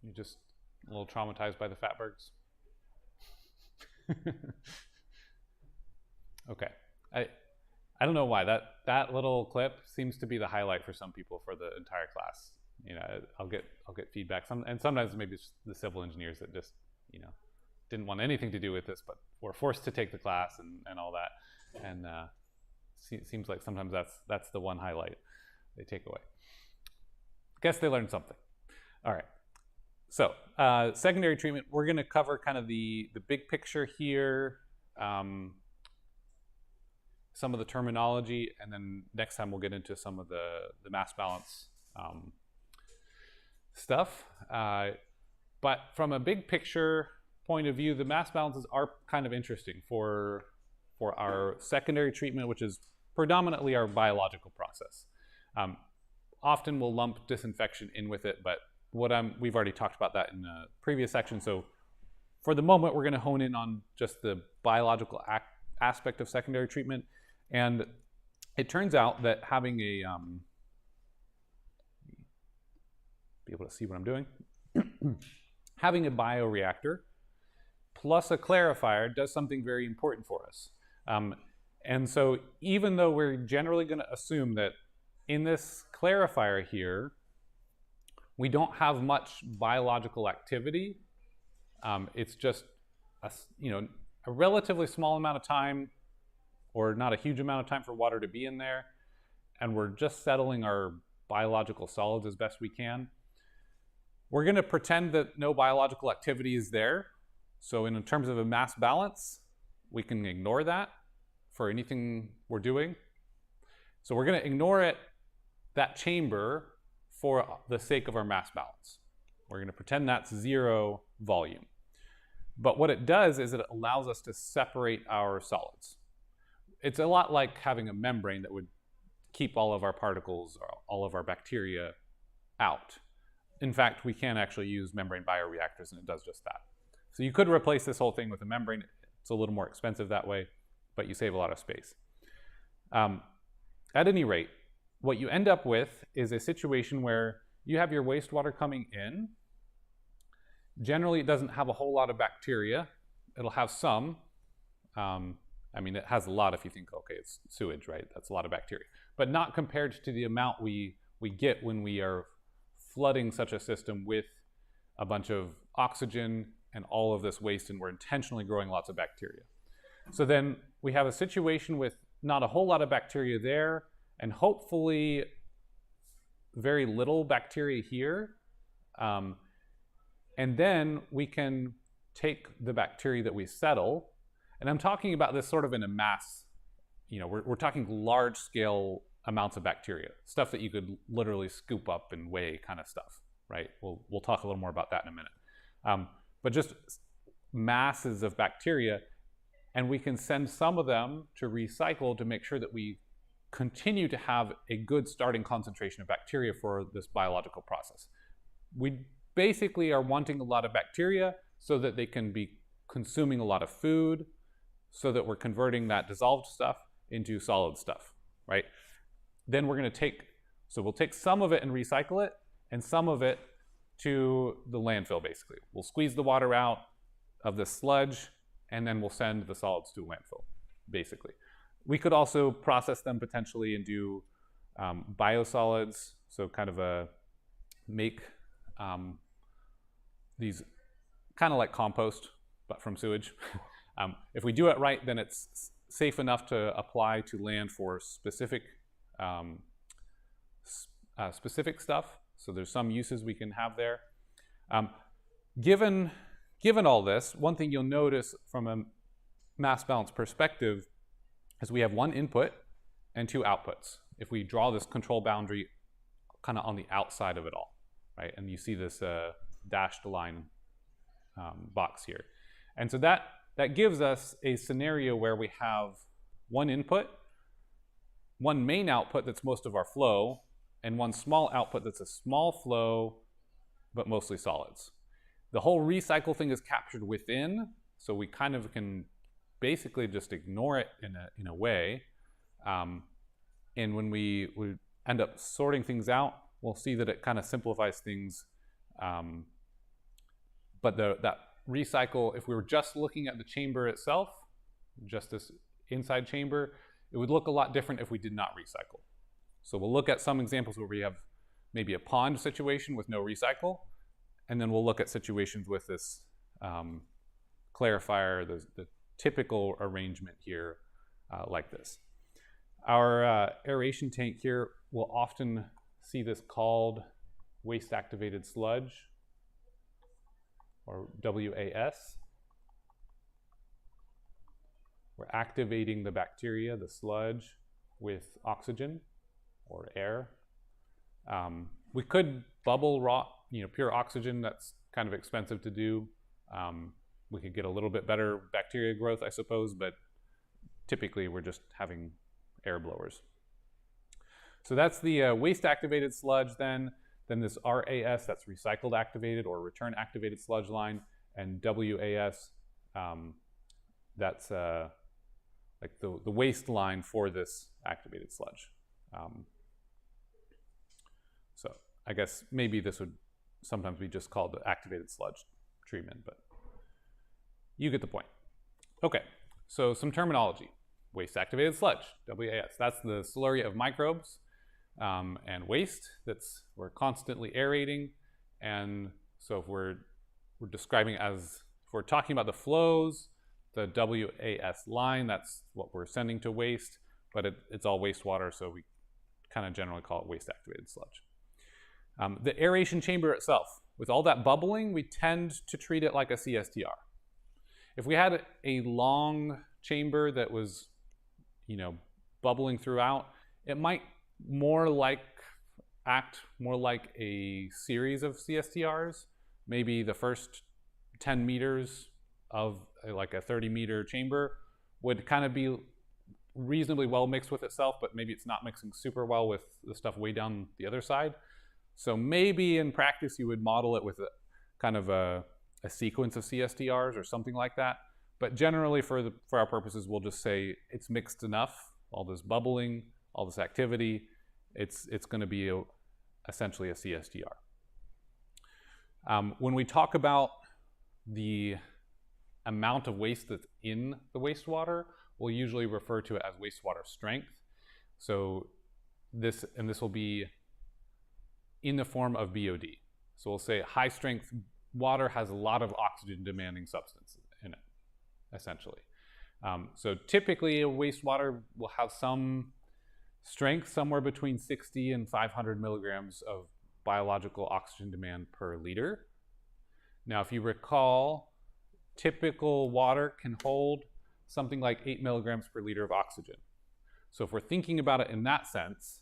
You're just a little traumatized by the fatbergs? Okay. I don't know why that little clip seems to be the highlight for some people for the entire class. I'll get feedback, and sometimes maybe it's the civil engineers that just didn't want anything to do with this, but were forced to take the class and all that. And seems like sometimes that's the one highlight they take away. Guess they learned something. All right. So secondary treatment, we're going to cover kind of the big picture here, some of the terminology, and then next time we'll get into some of the mass balance stuff. But from a big picture point of view, the mass balances are kind of interesting for our secondary treatment, which is predominantly our biological process. Often we'll lump disinfection in with it, but we've already talked about that in the previous section. So for the moment, we're going to hone in on just the biological aspect of secondary treatment. And it turns out that having a be able to see what I'm doing. Having a bioreactor plus a clarifier does something very important for us. And so even though we're generally going to assume that in this clarifier here, we don't have much biological activity, it's just a relatively small amount of time, or not a huge amount of time for water to be in there, and we're just settling our biological solids as best we can. We're going to pretend that no biological activity is there. So in terms of a mass balance, we can ignore that for anything we're doing. So we're going to ignore that chamber for the sake of our mass balance. We're going to pretend that's zero volume. But what it does is it allows us to separate our solids. It's a lot like having a membrane that would keep all of our particles or all of our bacteria out. In fact, we can actually use membrane bioreactors, and it does just that. So you could replace this whole thing with a membrane. It's a little more expensive that way, but you save a lot of space. At any rate, what you end up with is a situation where you have your wastewater coming in. Generally, it doesn't have a whole lot of bacteria. It'll have some. It has a lot if you think, okay, it's sewage, right? That's a lot of bacteria. But not compared to the amount we get when we are flooding such a system with a bunch of oxygen and all of this waste, and we're intentionally growing lots of bacteria. So then we have a situation with not a whole lot of bacteria there, and hopefully very little bacteria here. And then we can take the bacteria that we settle, and I'm talking about this sort of in a mass, we're talking large scale amounts of bacteria, stuff that you could literally scoop up and weigh kind of stuff, right? We'll talk a little more about that in a minute. But just masses of bacteria, and we can send some of them to recycle to make sure that we continue to have a good starting concentration of bacteria for this biological process. We basically are wanting a lot of bacteria so that they can be consuming a lot of food, so that we're converting that dissolved stuff into solid stuff, right? Then we're going to we'll take some of it and recycle it, and some of it to the landfill, basically. We'll squeeze the water out of the sludge, and then we'll send the solids to a landfill, basically. We could also process them potentially and do biosolids, so kind of make these kind of like compost, but from sewage. If we do it right, then it's safe enough to apply to land for specific stuff. So there's some uses we can have there. Given all this, one thing you'll notice from a mass balance perspective is we have one input and two outputs. If we draw this control boundary kind of on the outside of it all, right? And you see this dashed line box here. And so that gives us a scenario where we have one input, one main output that's most of our flow, and one small output that's a small flow, but mostly solids. The whole recycle thing is captured within, so we kind of can basically just ignore it in a way. And when we end up sorting things out, we'll see that it kind of simplifies things. But that recycle, if we were just looking at the chamber itself, just this inside chamber, it would look a lot different if we did not recycle. So we'll look at some examples where we have maybe a pond situation with no recycle, and then we'll look at situations with this clarifier, the typical arrangement here, like this. Our aeration tank here will often see this called waste activated sludge, or WAS. We're activating the bacteria, the sludge, with oxygen or air. We could bubble raw, pure oxygen. That's kind of expensive to do. We could get a little bit better bacteria growth, I suppose, but typically we're just having air blowers. So that's the waste activated sludge then. Then this RAS, that's recycled activated or return activated sludge line, and WAS, that's like the waste line for this activated sludge. So I guess maybe this would sometimes be just called the activated sludge treatment, but you get the point. Okay, so some terminology. Waste activated sludge, WAS. That's the slurry of microbes and waste we're constantly aerating. And so if we're describing if we're talking about the flows, the WAS line, that's what we're sending to waste, but it's all wastewater, so we kind of generally call it waste activated sludge. The aeration chamber itself, with all that bubbling, we tend to treat it like a CSTR. If we had a long chamber that was, bubbling throughout, it might act more like a series of CSTRs. Maybe the first 10 meters of like a 30-meter chamber would kind of be reasonably well mixed with itself, but maybe it's not mixing super well with the stuff way down the other side. So maybe in practice you would model it with a kind of a sequence of CSTRs or something like that. But generally for our purposes, we'll just say it's mixed enough, all this bubbling, all this activity, it's going to be essentially a CSTR. When we talk about the amount of waste that's in the wastewater, we'll usually refer to it as wastewater strength. So this will be in the form of BOD. So we'll say high strength water has a lot of oxygen demanding substances in it, essentially. So typically a wastewater will have some strength somewhere between 60 and 500 milligrams of biological oxygen demand per liter. Now, if you recall, typical water can hold something like 8 milligrams per liter of oxygen. So if we're thinking about it in that sense,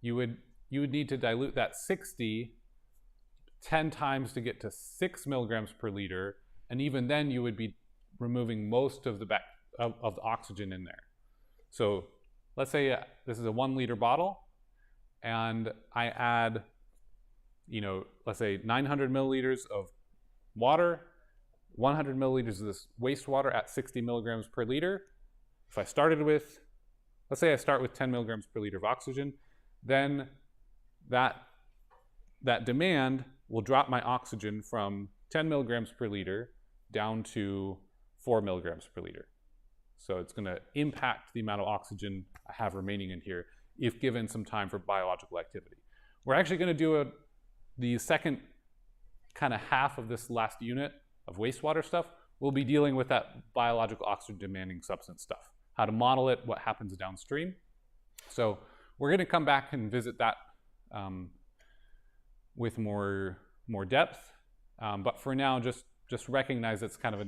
you would need to dilute that 60 10 times to get to 6 milligrams per liter, and even then you would be removing most of the oxygen in there. So let's say this is a 1 liter bottle, and I add, let's say 900 milliliters of water, 100 milliliters of this wastewater at 60 milligrams per liter. If I started with, let's say I start with 10 milligrams per liter of oxygen, then that demand will drop my oxygen from 10 milligrams per liter down to 4 milligrams per liter. So it's going to impact the amount of oxygen I have remaining in here if given some time for biological activity. We're actually going to do the second kind of half of this last unit of wastewater stuff. We'll be dealing with that biological oxygen demanding substance stuff, how to model it, what happens downstream. So we're going to come back and visit that with more depth, but for now, just recognize it's kind of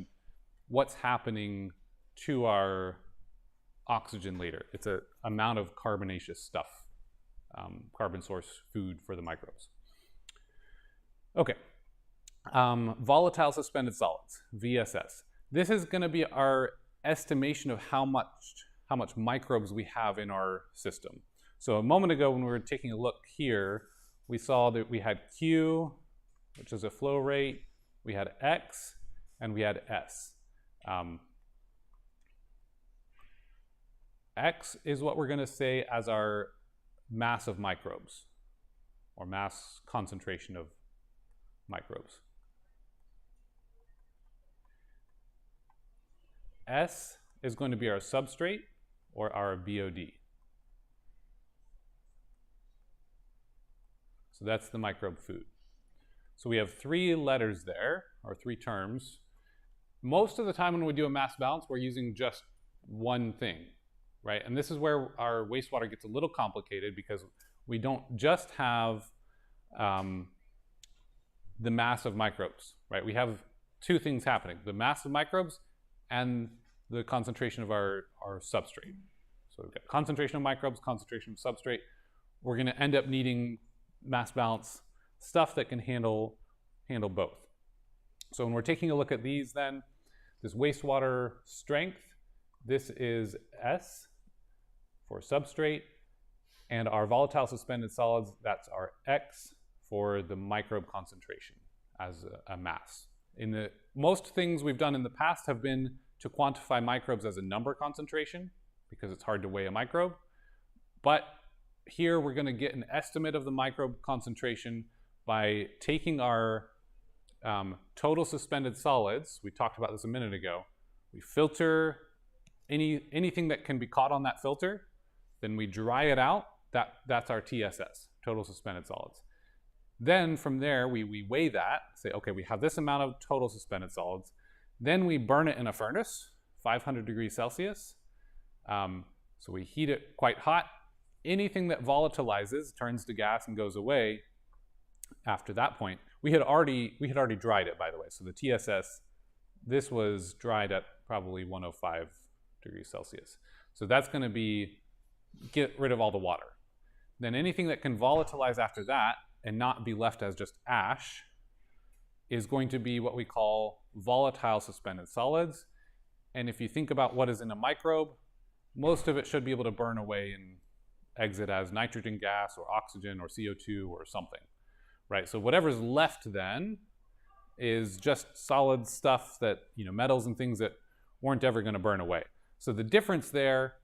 what's happening to our oxygen later. It's an amount of carbonaceous stuff, carbon source food for the microbes. Okay, volatile suspended solids, VSS. This is going to be our estimation of how much microbes we have in our system. So a moment ago when we were taking a look here, we saw that we had Q, which is a flow rate, we had X, and we had S. X is what we're going to say as our mass of microbes, or mass concentration of microbes. S is going to be our substrate, or our BOD. So that's the microbe food. So we have 3 letters there, or 3 terms. Most of the time when we do a mass balance, we're using just one thing, right? And this is where our wastewater gets a little complicated, because we don't just have the mass of microbes, right? We have 2 things happening, the mass of microbes and the concentration of our substrate. So we've got concentration of microbes, concentration of substrate. We're going to end up needing mass balance stuff that can handle both. So when we're taking a look at these then, this wastewater strength, this is S for substrate, and our volatile suspended solids, that's our X for the microbe concentration as a mass. Most things we've done in the past have been to quantify microbes as a number concentration, because it's hard to weigh a microbe. But here we're going to get an estimate of the microbe concentration by taking our total suspended solids. We talked about this a minute ago. We filter anything that can be caught on that filter, then we dry it out. That's our TSS, total suspended solids. Then from there, we weigh that, say, okay, we have this amount of total suspended solids. Then we burn it in a furnace, 500 degrees Celsius. So we heat it quite hot. Anything that volatilizes, turns to gas and goes away after that point. We had already dried it, by the way. So the TSS, this was dried at probably 105 degrees Celsius. So that's going to get rid of all the water. Then anything that can volatilize after that and not be left as just ash is going to be what we call volatile suspended solids. And if you think about what is in a microbe, most of it should be able to burn away and exit as nitrogen gas or oxygen or CO2 or something, right? So whatever's left then is just solid stuff that, metals and things that weren't ever going to burn away. So the difference there,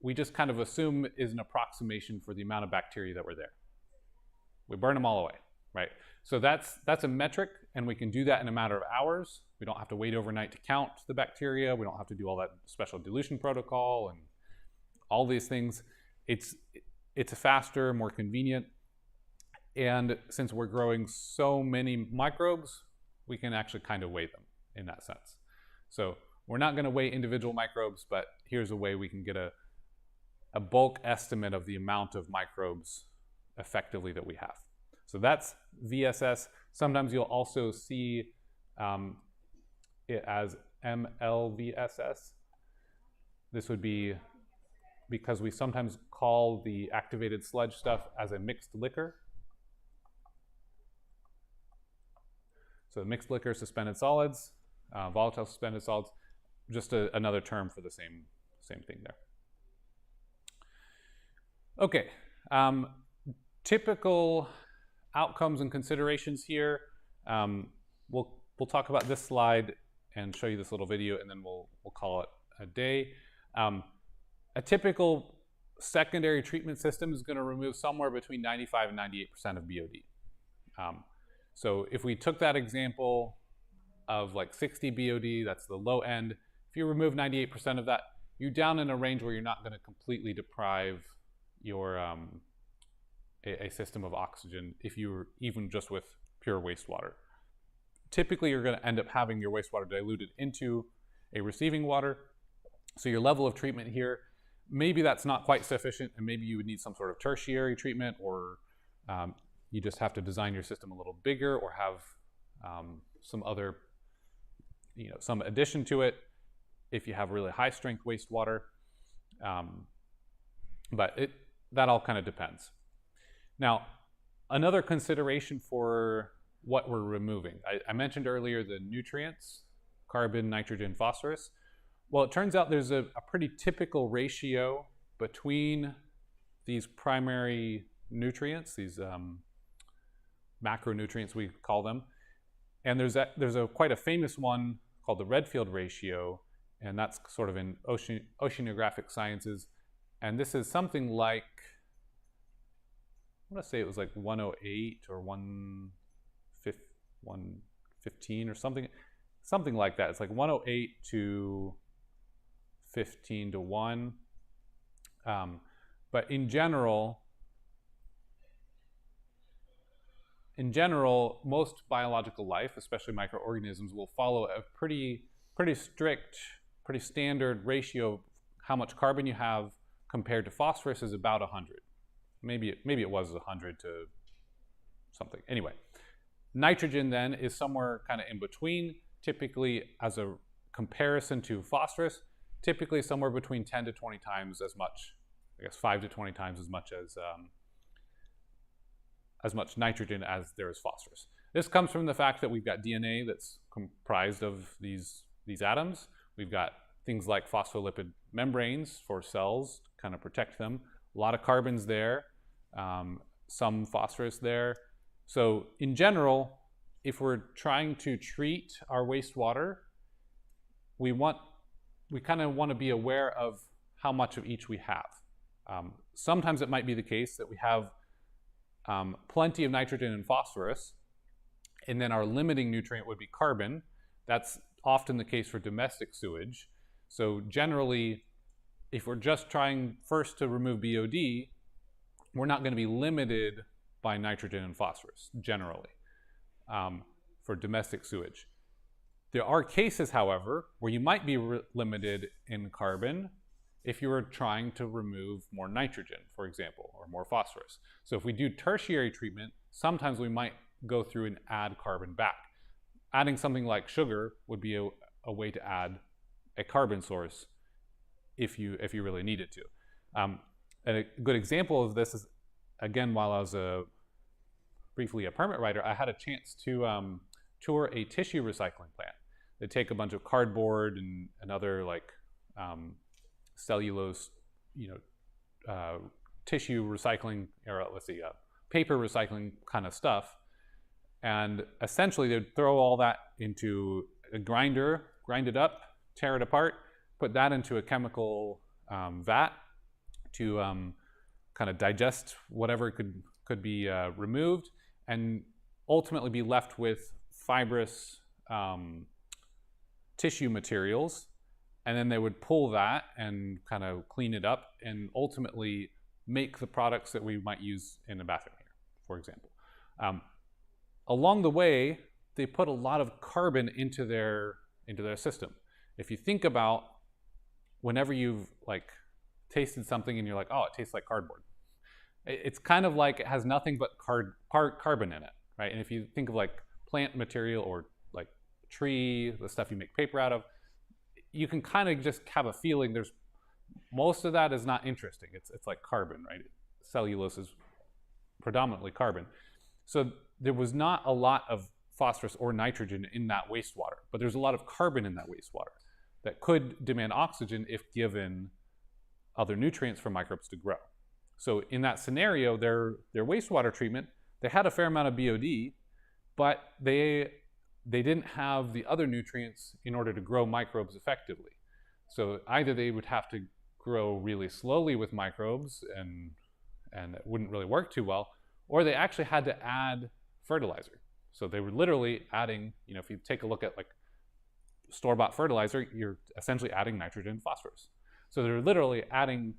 we just kind of assume is an approximation for the amount of bacteria that were there. We burn them all away, right? So that's a metric, and we can do that in a matter of hours. We don't have to wait overnight to count the bacteria. We don't have to do all that special dilution protocol and all these things. It's a faster, more convenient, and since we're growing so many microbes, we can actually kind of weigh them in that sense. So we're not going to weigh individual microbes, but here's a way we can get a bulk estimate of the amount of microbes effectively that we have. So that's VSS. Sometimes you'll also see it as MLVSS. This would be because we sometimes call the activated sludge stuff as a mixed liquor. So mixed liquor, suspended solids, volatile suspended solids, just another term for the same thing there. Okay, typical outcomes and considerations here. We'll talk about this slide and show you this little video, and then we'll call it a day. A typical secondary treatment system is going to remove somewhere between 95 and 98% of BOD. So if we took that example of like 60 BOD, that's the low end. If you remove 98% of that, you're down in a range where you're not going to completely deprive your a system of oxygen if you were even just with pure wastewater. Typically, you're going to end up having your wastewater diluted into a receiving water. So your level of treatment here, maybe that's not quite sufficient, and maybe you would need some sort of tertiary treatment, or you just have to design your system a little bigger, or have some other, some addition to it if you have really high strength wastewater. But that all kind of depends. Now, another consideration for what we're removing. I mentioned earlier the nutrients, carbon, nitrogen, phosphorus. Well, it turns out there's a pretty typical ratio between these primary nutrients, these macronutrients we call them, and there's quite a famous one called the Redfield ratio, and that's sort of in oceanographic sciences, and this is something like, I want to say it was like 108 or 115 or something like that. It's like 108 to 15 to 1. But in general, most biological life, especially microorganisms, will follow a pretty strict, pretty standard ratio of how much carbon you have compared to phosphorus is about 100. Maybe it was 100 to something. Anyway, nitrogen then is somewhere kind of in between, typically as a comparison to phosphorus, typically somewhere between 10 to 20 times as much, I guess 5 to 20 times as much nitrogen as there is phosphorus. This comes from the fact that we've got DNA that's comprised of these atoms. We've got things like phospholipid membranes for cells to kind of protect them. A lot of carbons there, some phosphorus there. So in general, if we're trying to treat our wastewater, we kind of want to be aware of how much of each we have. Sometimes it might be the case that we have plenty of nitrogen and phosphorus, and then our limiting nutrient would be carbon. That's often the case for domestic sewage. So generally, if we're just trying first to remove BOD, we're not going to be limited by nitrogen and phosphorus, generally, for domestic sewage. There are cases, however, where you might be limited in carbon if you were trying to remove more nitrogen, for example, or more phosphorus. So if we do tertiary treatment, sometimes we might go through and add carbon back. Adding something like sugar would be a way to add a carbon source if you really needed to. A good example of this is, again, while I was briefly a permit writer, I had a chance to tour a tissue recycling plant. They take a bunch of cardboard and other like cellulose, tissue recycling, or let's see, paper recycling kind of stuff, and essentially they'd throw all that into a grinder, grind it up, tear it apart, put that into a chemical vat to kind of digest whatever could be removed, and ultimately be left with fibrous tissue materials. And then they would pull that and kind of clean it up and ultimately make the products that we might use in a bathroom here, for example. Along the way, they put a lot of carbon into their system. if you think about whenever you've like tasted something and you're like, oh, it tastes like cardboard. It's kind of like it has nothing but carbon in it, right? And if you think of like plant material or like tree, the stuff you make paper out of, you can kind of just have a feeling there's most of that is not interesting. It's like carbon, right? Cellulose is predominantly carbon. So there was not a lot of phosphorus or nitrogen in that wastewater, but there's a lot of carbon in that wastewater that could demand oxygen if given other nutrients for microbes to grow. So in that scenario, their wastewater treatment, they had a fair amount of BOD, but they didn't have the other nutrients in order to grow microbes effectively. So either they would have to grow really slowly with microbes and it wouldn't really work too well, or they actually had to add fertilizer. So they were literally adding, you know, if you take a look at like store-bought fertilizer, you're essentially adding nitrogen and phosphorus. So they're literally adding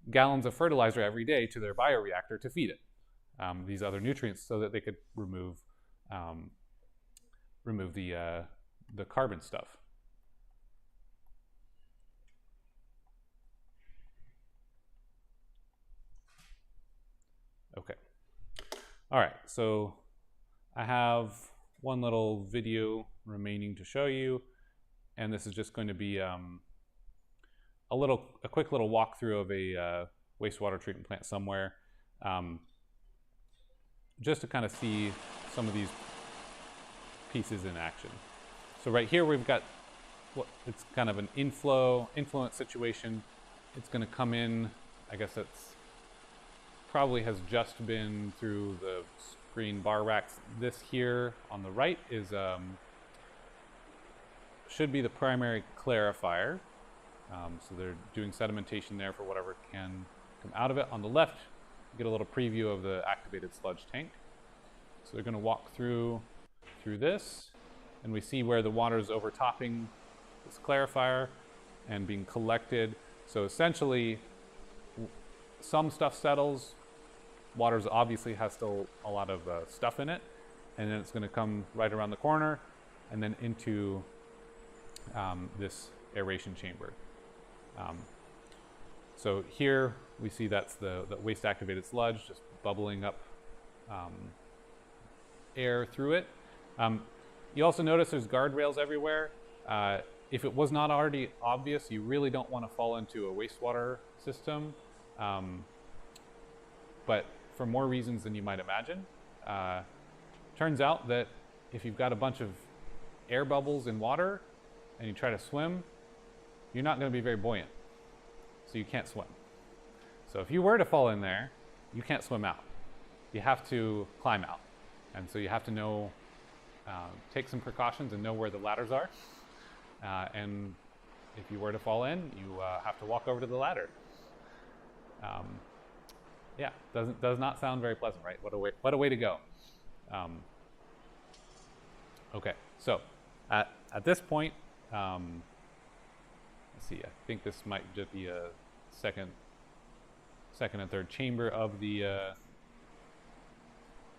gallons of fertilizer every day to their bioreactor to feed it these other nutrients so that they could remove the carbon stuff. Okay. All right, so I have one little video remaining to show you, and this is just going to be a quick little walkthrough of a wastewater treatment plant somewhere, just to kind of see some of these pieces in action. So right here we've got it's kind of an influence situation. It's going to come in, I guess that's probably has just been through the screen bar racks. This here on the right is should be the primary clarifier. So they're doing sedimentation there for whatever can come out of it. On the left, you get a little preview of the activated sludge tank. So they're going to walk through this, and we see where the water is overtopping this clarifier and being collected. So essentially, some stuff settles. Water obviously has still a lot of stuff in it, and then it's going to come right around the corner and then into this aeration chamber. So here we see that's the waste activated sludge just bubbling up air through it. You also notice there's guardrails everywhere. If it was not already obvious, you really don't want to fall into a wastewater system, but for more reasons than you might imagine. Turns out that if you've got a bunch of air bubbles in water and you try to swim, you're not going to be very buoyant, so you can't swim. So if you were to fall in there, you can't swim out. You have to climb out. And so you have to know, take some precautions and know where the ladders are. And if you were to fall in, you have to walk over to the ladder. Yeah, does not sound very pleasant, right? What a way to go. Okay, so at this point, let's see. I think this might just be a second and third chamber of the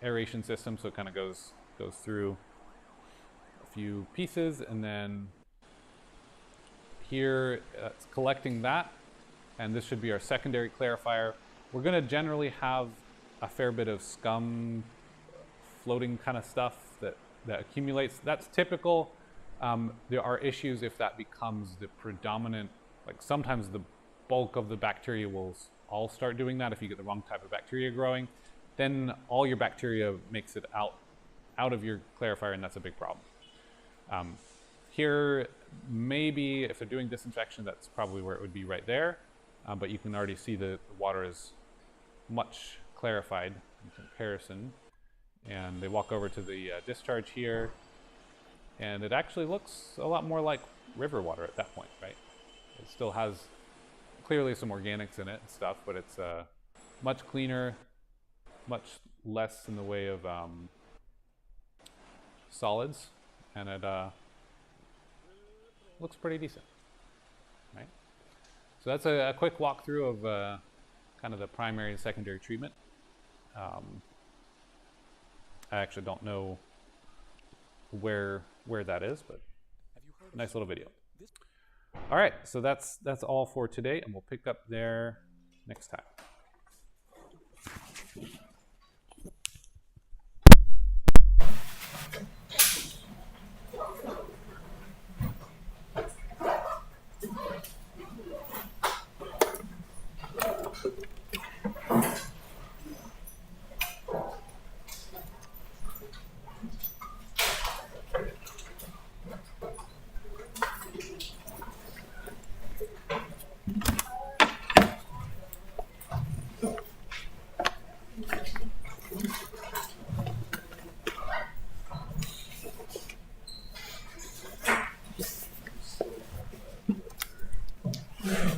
aeration system. So it kind of goes through a few pieces, and then here it's collecting that, and this should be our secondary clarifier. We're going to generally have a fair bit of scum floating kind of stuff that accumulates. That's typical. There are issues if that becomes the predominant, like sometimes the bulk of the bacteria will all start doing that. If you get the wrong type of bacteria growing, then all your bacteria makes it out of your clarifier, and that's a big problem. Here, maybe if they're doing disinfection, that's probably where it would be right there. But you can already see the water is much clarified in comparison. And they walk over to the discharge here, and it actually looks a lot more like river water at that point, right? It still has clearly some organics in it and stuff, but it's much cleaner, much less in the way of solids, and it looks pretty decent, right? So that's a quick walkthrough of kind of the primary and secondary treatment. I actually don't know where that is, but nice little video. All right, so that's all for today, and we'll pick up there next time.